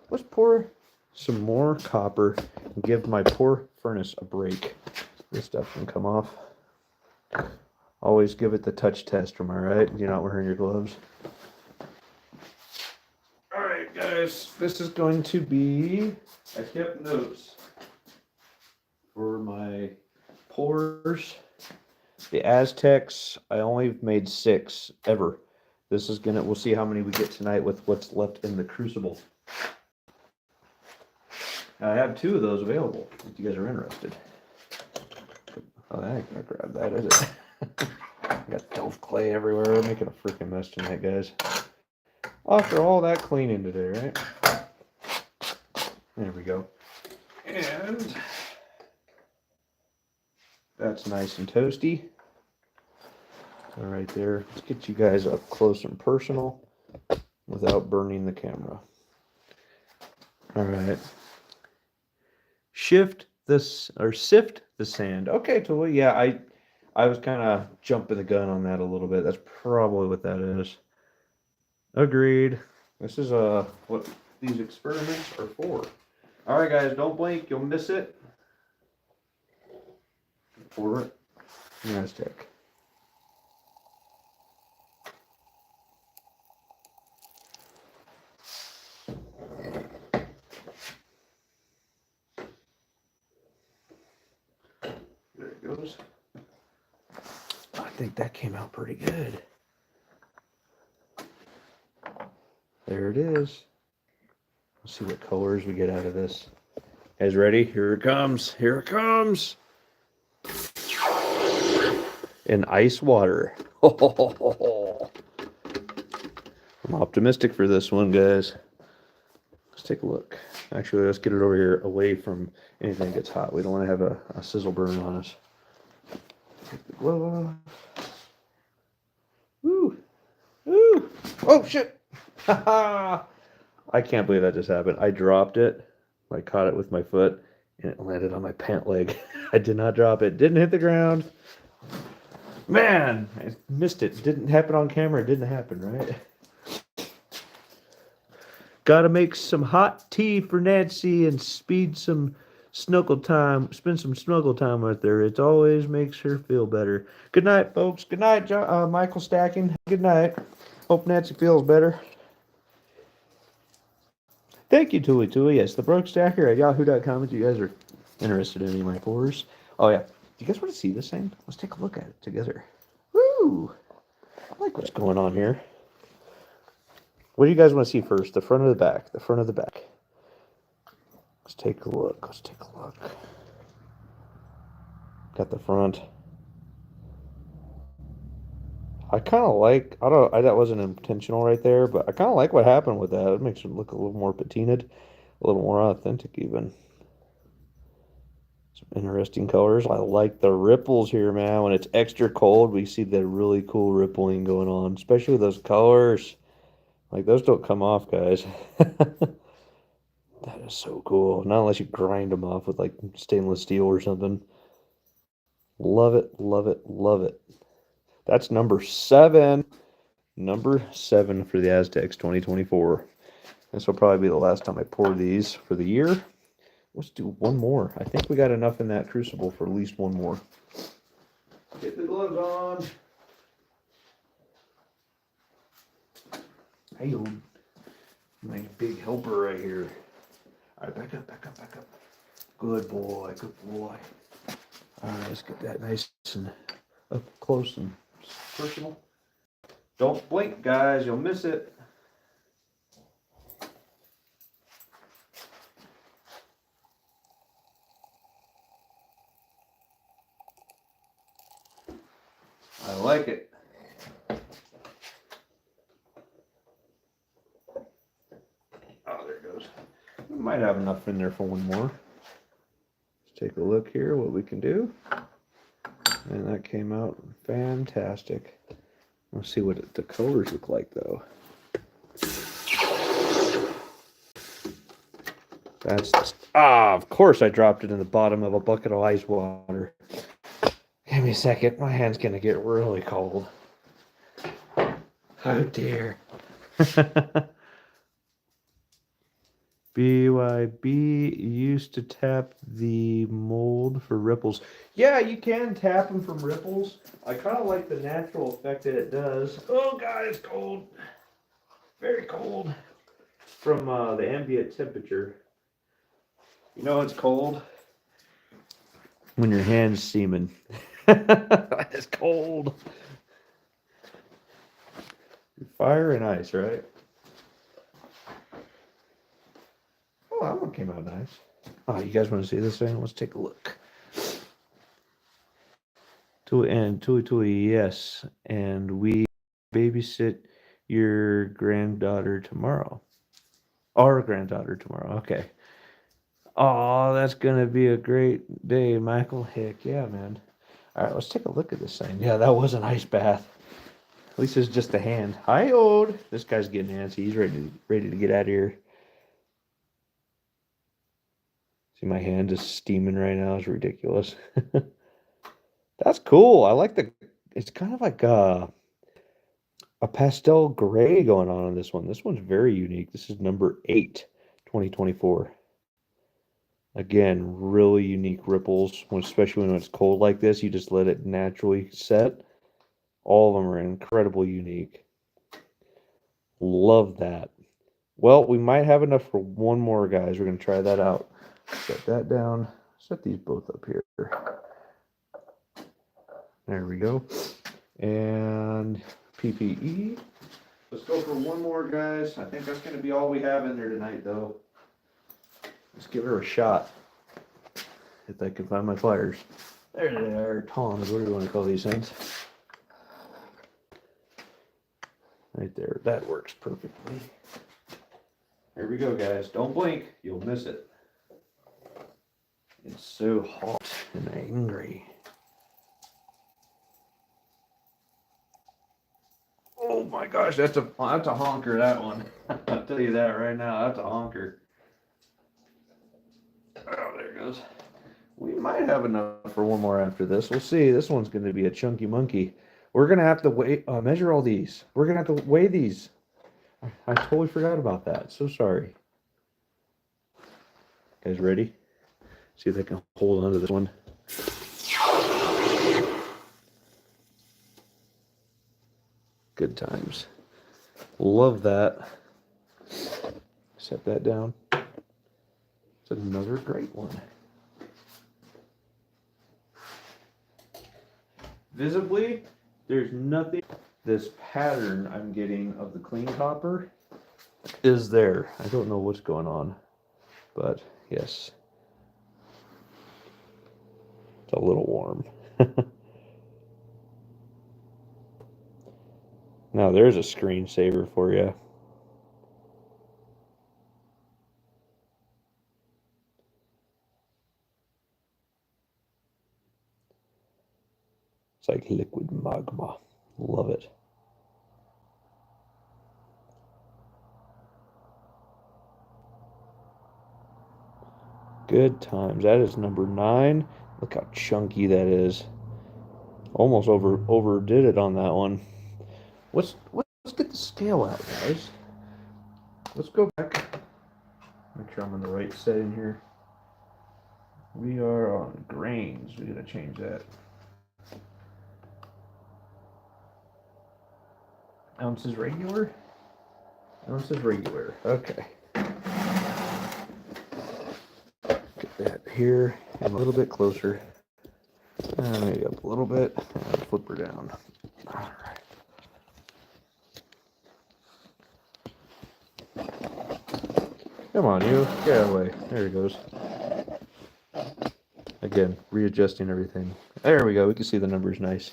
[SPEAKER 1] let's pour some more copper and give my poor furnace a break. This stuff can come off. Always give it the touch test, am I right? You're not wearing your gloves. All right, guys, this is going to be, I kept notes for my pours. The Aztecs, I only made 6 ever. This is we'll see how many we get tonight with what's left in the Crucible. I have 2 of those available if you guys are interested. Oh, I ain't gonna grab that, is it? I got Delft clay everywhere. We're making a freaking mess tonight, guys. After all that cleaning today, right? There we go. And that's nice and toasty. So right there. Let's get you guys up close and personal without burning the camera. All right. Sift the sand. Okay, totally. Yeah, I was kind of jumping the gun on that a little bit. That's probably what that is. Agreed. This is what these experiments are for. All right, guys, don't blink. You'll miss it. Pour it. Aztec. There it goes. I think that came out pretty good. There it is. Let's see what colors we get out of this. Guys ready? Here it comes. Here it comes. In ice water. We're I'm optimistic for this one, guys. Let's take a look. Actually, let's get it over here away from anything that gets hot. We don't want to have a sizzle burn on us. Take the glove off. Woo! Woo! Oh, shit! Ha I can't believe that just happened. I dropped it. I caught it with my foot, and it landed on my pant leg. I did not drop it. Didn't hit the ground. Man, I missed it. Didn't happen on camera. It didn't happen, right? Gotta make some hot tea for Nancy and spend some snuggle time with her. It always makes her feel better. Good night, folks. Good night, Michael Stacking. Good night. Hope Nancy feels better. Thank you, Tuli Tuli. Yes, the Broke Stacker at yahoo.com if you guys are interested in any of my pours. Oh, yeah. Do you guys want to see this thing? Let's take a look at it together. Woo! I like what's going on here. What do you guys want to see first? The front or the back? The front or the back? Let's take a look. Let's take a look. Got the front. I kind of like, that wasn't intentional right there, but I kind of like what happened with that. It makes it look a little more patinaed, a little more authentic even. Some interesting colors. I like the ripples here, man. When it's extra cold, we see the really cool rippling going on, especially with those colors. Like, those don't come off, guys. That is so cool. Not unless you grind them off with, like, stainless steel or something. Love it, love it, love it. That's number 7. Number 7 for the Aztecs 2024. This will probably be the last time I pour these for the year. Let's do one more. I think we got enough in that Crucible for at least one more. Get the gloves on. Hey, old. My big helper right here. All right, back up, back up, back up. Good boy, good boy. All right, let's get that nice and up close and personal. Don't blink, guys. You'll miss it. I like it. Oh, there it goes. We might have enough in there for one more. Let's take a look here what we can do. And that came out fantastic. Let's see what the colors look like, though. Of course I dropped it in the bottom of a bucket of ice water. Give me a second. My hand's going to get really cold. Oh, dear. BYB used to tap the mold for ripples. Yeah, you can tap them from ripples. I kind of like the natural effect that it does. Oh, God, it's cold. Very cold. From the ambient temperature. You know it's cold? When your hand's steaming. It's cold. Fire and ice, right? Oh, that one came out nice. Oh, you guys want to see this thing? Let's take a look. Tui, yes. And we babysit your granddaughter tomorrow. Our granddaughter tomorrow. Okay. Oh, that's going to be a great day, Michael. Heck yeah, man. All right, let's take a look at this thing. Yeah, that was an ice bath. At least it's just a hand. Hi, Ode. This guy's getting antsy. He's ready to get out of here. See my hand just steaming right now. It's ridiculous. That's cool. I like it's kind of like a pastel gray going on this one. This one's very unique. This is number 8, 2024. Again, really unique ripples, especially when it's cold like this. You just let it naturally set. All of them are incredibly unique. Love that. Well, we might have enough for one more, guys. We're going to try that out. Set that down. Set these both up here. There we go. And PPE. Let's go for one more, guys. I think that's going to be all we have in there tonight, though. Let's give her a shot. If I can find my pliers. There they are. Tongs. What do you want to call these things? Right there. That works perfectly. Here we go, guys. Don't blink. You'll miss it. It's so hot and angry. Oh my gosh, that's a honker, that one. I'll tell you that right now. That's a honker. Oh, there it goes. We might have enough for one more after this. We'll see. This one's going to be a chunky monkey. We're going to have to weigh, measure all these. We're going to have to weigh these. I totally forgot about that. So sorry. Guys ready? See if they can hold on to this one. Good times. Love that. Set that down. It's another great one. Visibly, there's nothing. This pattern I'm getting of the clean copper is there. I don't know what's going on, but yes. It's a little warm. Now there's a screensaver for you. It's like liquid magma. Love it. Good times. That is number 9. Look how chunky that is. Almost overdid it on that one. Let's get the scale out, guys. Let's go back. Make sure I'm in the right setting here. We are on grains. We gotta change that. Ounces regular? Ounces regular. Okay. Get that here and a little bit closer. Maybe up a little bit. And flip her down. All right. Come on, you. Get out of the way. There he goes. Again, readjusting everything. There we go. We can see the numbers nice.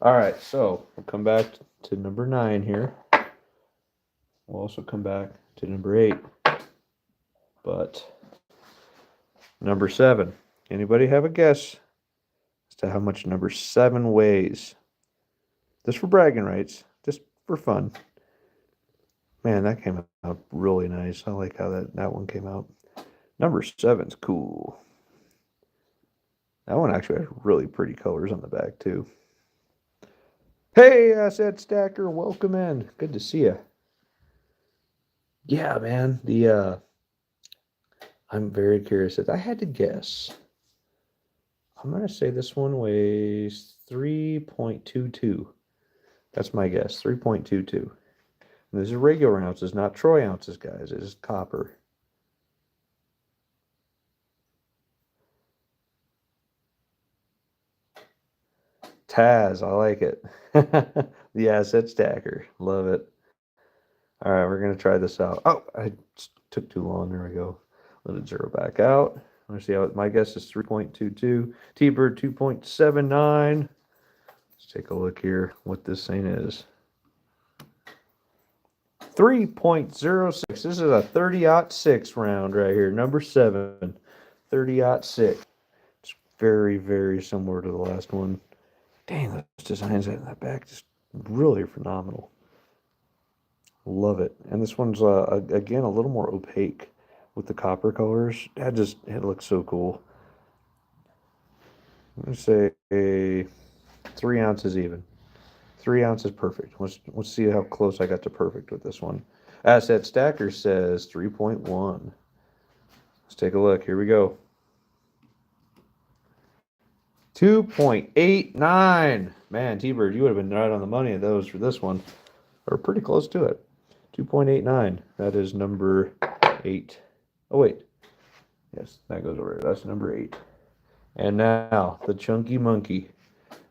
[SPEAKER 1] All right, so we'll come back to number 9 here. We'll also come back to number 8. But number 7. Anybody have a guess as to how much number 7 weighs? Just for bragging rights. Just for fun. Man, that came out really nice. I like how that one came out. Number 7's cool. That one actually has really pretty colors on the back, too. Hey, Asset Stacker, welcome in. Good to see you. Yeah, man, I'm very curious. I had to guess. I'm going to say this one weighs 3.22. That's my guess, 3.22. And this is regular ounces, not troy ounces, guys. It is copper. Taz, I like it. The Asset Stacker. Love it. All right, we're going to try this out. Oh, I took too long. There we go. Let it zero back out. Let's see how my guess is 3.22. T-Bird 2.79. Let's take a look here what this thing is. 3.06. This is a 30-06 round right here. Number 7. 30-06. It's very, very similar to the last one. Dang, those designs in that back just really phenomenal. Love it. And this one's, again, a little more opaque with the copper colors. It looks so cool. I'm going to say 3 ounces even. 3 ounces perfect. Let's see how close I got to perfect with this one. Asset Stacker says 3.1. Let's take a look. Here we go. 2.89. Man, T-Bird, you would have been right on the money of those for this one. Or pretty close to it. 2.89. That is number 8. Oh, wait. Yes, that goes over there. That's number 8. And now, the Chunky Monkey.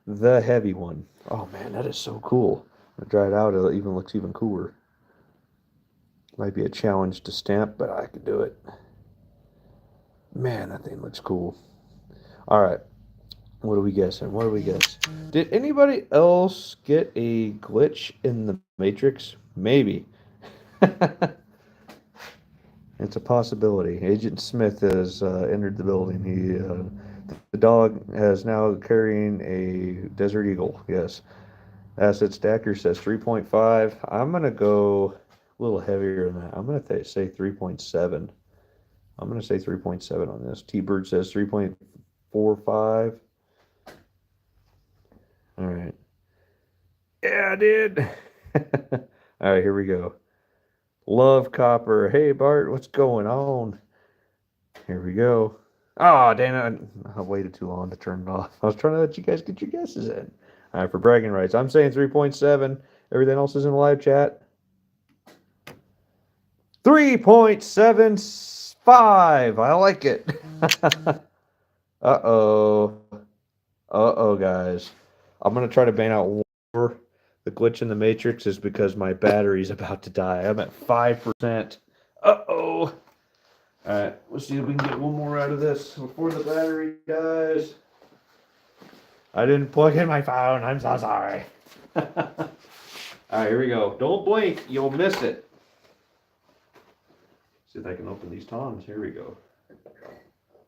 [SPEAKER 1] The heavy one. Oh, man, that is so cool. When I dry it out, it even looks even cooler. Might be a challenge to stamp, but I could do it. Man, that thing looks cool. All right. What are we guessing? What do we guess? Did anybody else get a glitch in the Matrix Maybe. It's a possibility. Agent Smith has entered the building. The dog is now carrying a Desert Eagle. Yes. Asset Stacker says 3.5. I'm going to go a little heavier than that. I'm going to say 3.7. I'm going to say 3.7 on this. T-Bird says 3.45. All right. Yeah, I did. All right, here we go. Love Copper. Hey, Bart, what's going on? Here we go. Oh, Dana, I waited too long to turn it off. I was trying to let you guys get your guesses in. All right, for bragging rights, I'm saying 3.7. Everything else is in the live chat. 3.75. I like it. Uh-oh. Uh-oh, guys. I'm going to try to bang out one more. The glitch in the Matrix is because my battery's about to die. I'm at 5%. Uh-oh. All right, let's see if we can get one more out of this before the battery dies. I didn't plug in my phone. I'm so sorry. All right, here we go. Don't blink. You'll miss it. See if I can open these tongs. Here we go.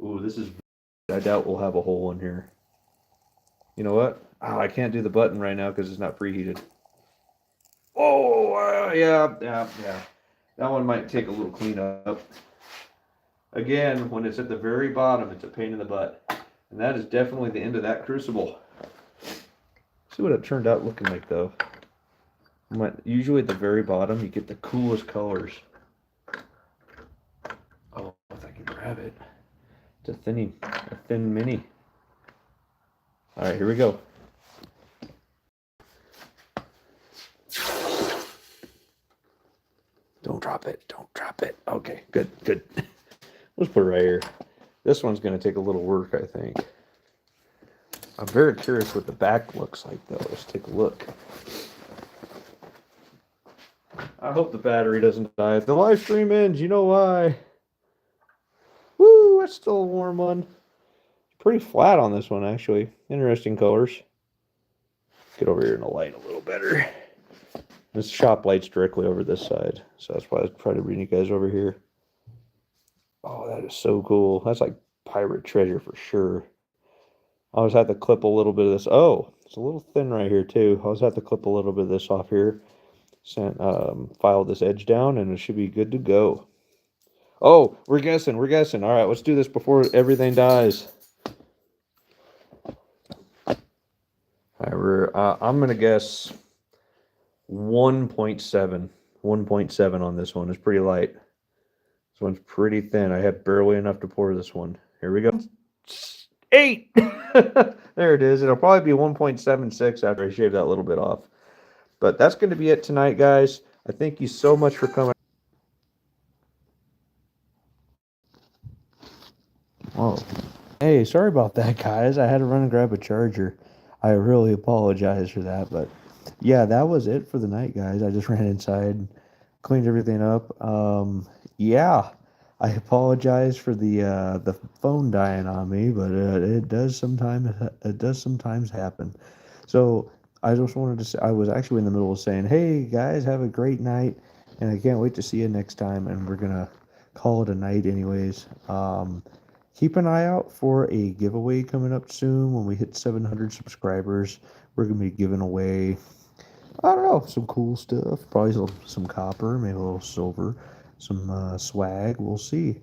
[SPEAKER 1] Ooh, this is... I doubt we'll have a hole in here. You know what? Oh, I can't do the button right now because it's not preheated. Oh, yeah. That one might take a little cleanup. Again, when it's at the very bottom, it's a pain in the butt. And that is definitely the end of that Crucible. See what it turned out looking like, though. Usually at the very bottom, you get the coolest colors. Oh, if I can grab it. It's a thin mini. All right, here we go. Don't drop it. Don't drop it. Okay, good. Let's put it right here. This one's going to take a little work, I think. I'm very curious what the back looks like, though. Let's take a look. I hope the battery doesn't die. If the live stream ends, you know why. Woo, that's still a warm one. Pretty flat on this one, actually. Interesting colors. Get over here in the light a little better. This shop light's directly over this side, so that's why I was trying to bring you guys over here. Oh, that is so cool. That's like pirate treasure for sure. I always have to clip a little bit of this. Oh, it's a little thin right here too. I always have to clip a little bit of this off here. File this edge down, and it should be good to go. Oh, we're guessing. All right, let's do this before everything dies. All right, I'm gonna guess 1.7. 1.7 on this one. It's pretty light. This one's pretty thin. I have barely enough to pour this one. Here we go. 8. There it is. It'll probably be 1.76 after I shave that little bit off. But that's going to be it tonight, guys. I thank you so much for coming. Whoa. Hey, sorry about that, guys. I had to run and grab a charger. I really apologize for that. But yeah, that was it for the night, guys. I just ran inside, cleaned everything up. Yeah, I apologize for the phone dying on me, but it does sometimes happen. So I just wanted to say, I was actually in the middle of saying, hey guys, have a great night, and I can't wait to see you next time. And we're gonna call it a night, anyways. Keep an eye out for a giveaway coming up soon. When we hit 700 subscribers, we're gonna be giving away, I don't know, some cool stuff. Probably some copper, maybe a little silver, some swag. We'll see.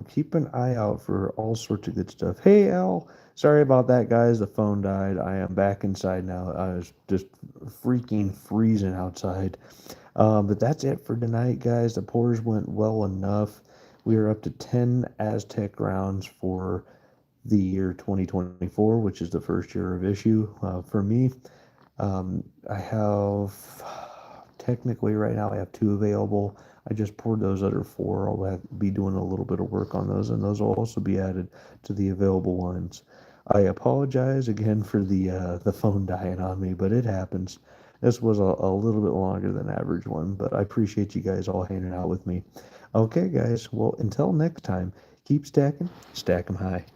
[SPEAKER 1] Keep an eye out for all sorts of good stuff. Hey, Al. Sorry about that, guys. The phone died. I am back inside now. I was just freaking freezing outside. But that's it for tonight, guys. The pours went well enough. We are up to 10 Aztec rounds for the year 2024, which is the first year of issue for me. I have, technically right now, I have 2 available. I just poured those other 4. I'll be doing a little bit of work on those, and those will also be added to the available ones. I apologize again for the phone dying on me, but it happens. This was a little bit longer than average one, but I appreciate you guys all hanging out with me. Okay, guys, well, until next time, keep stacking, stack 'em high.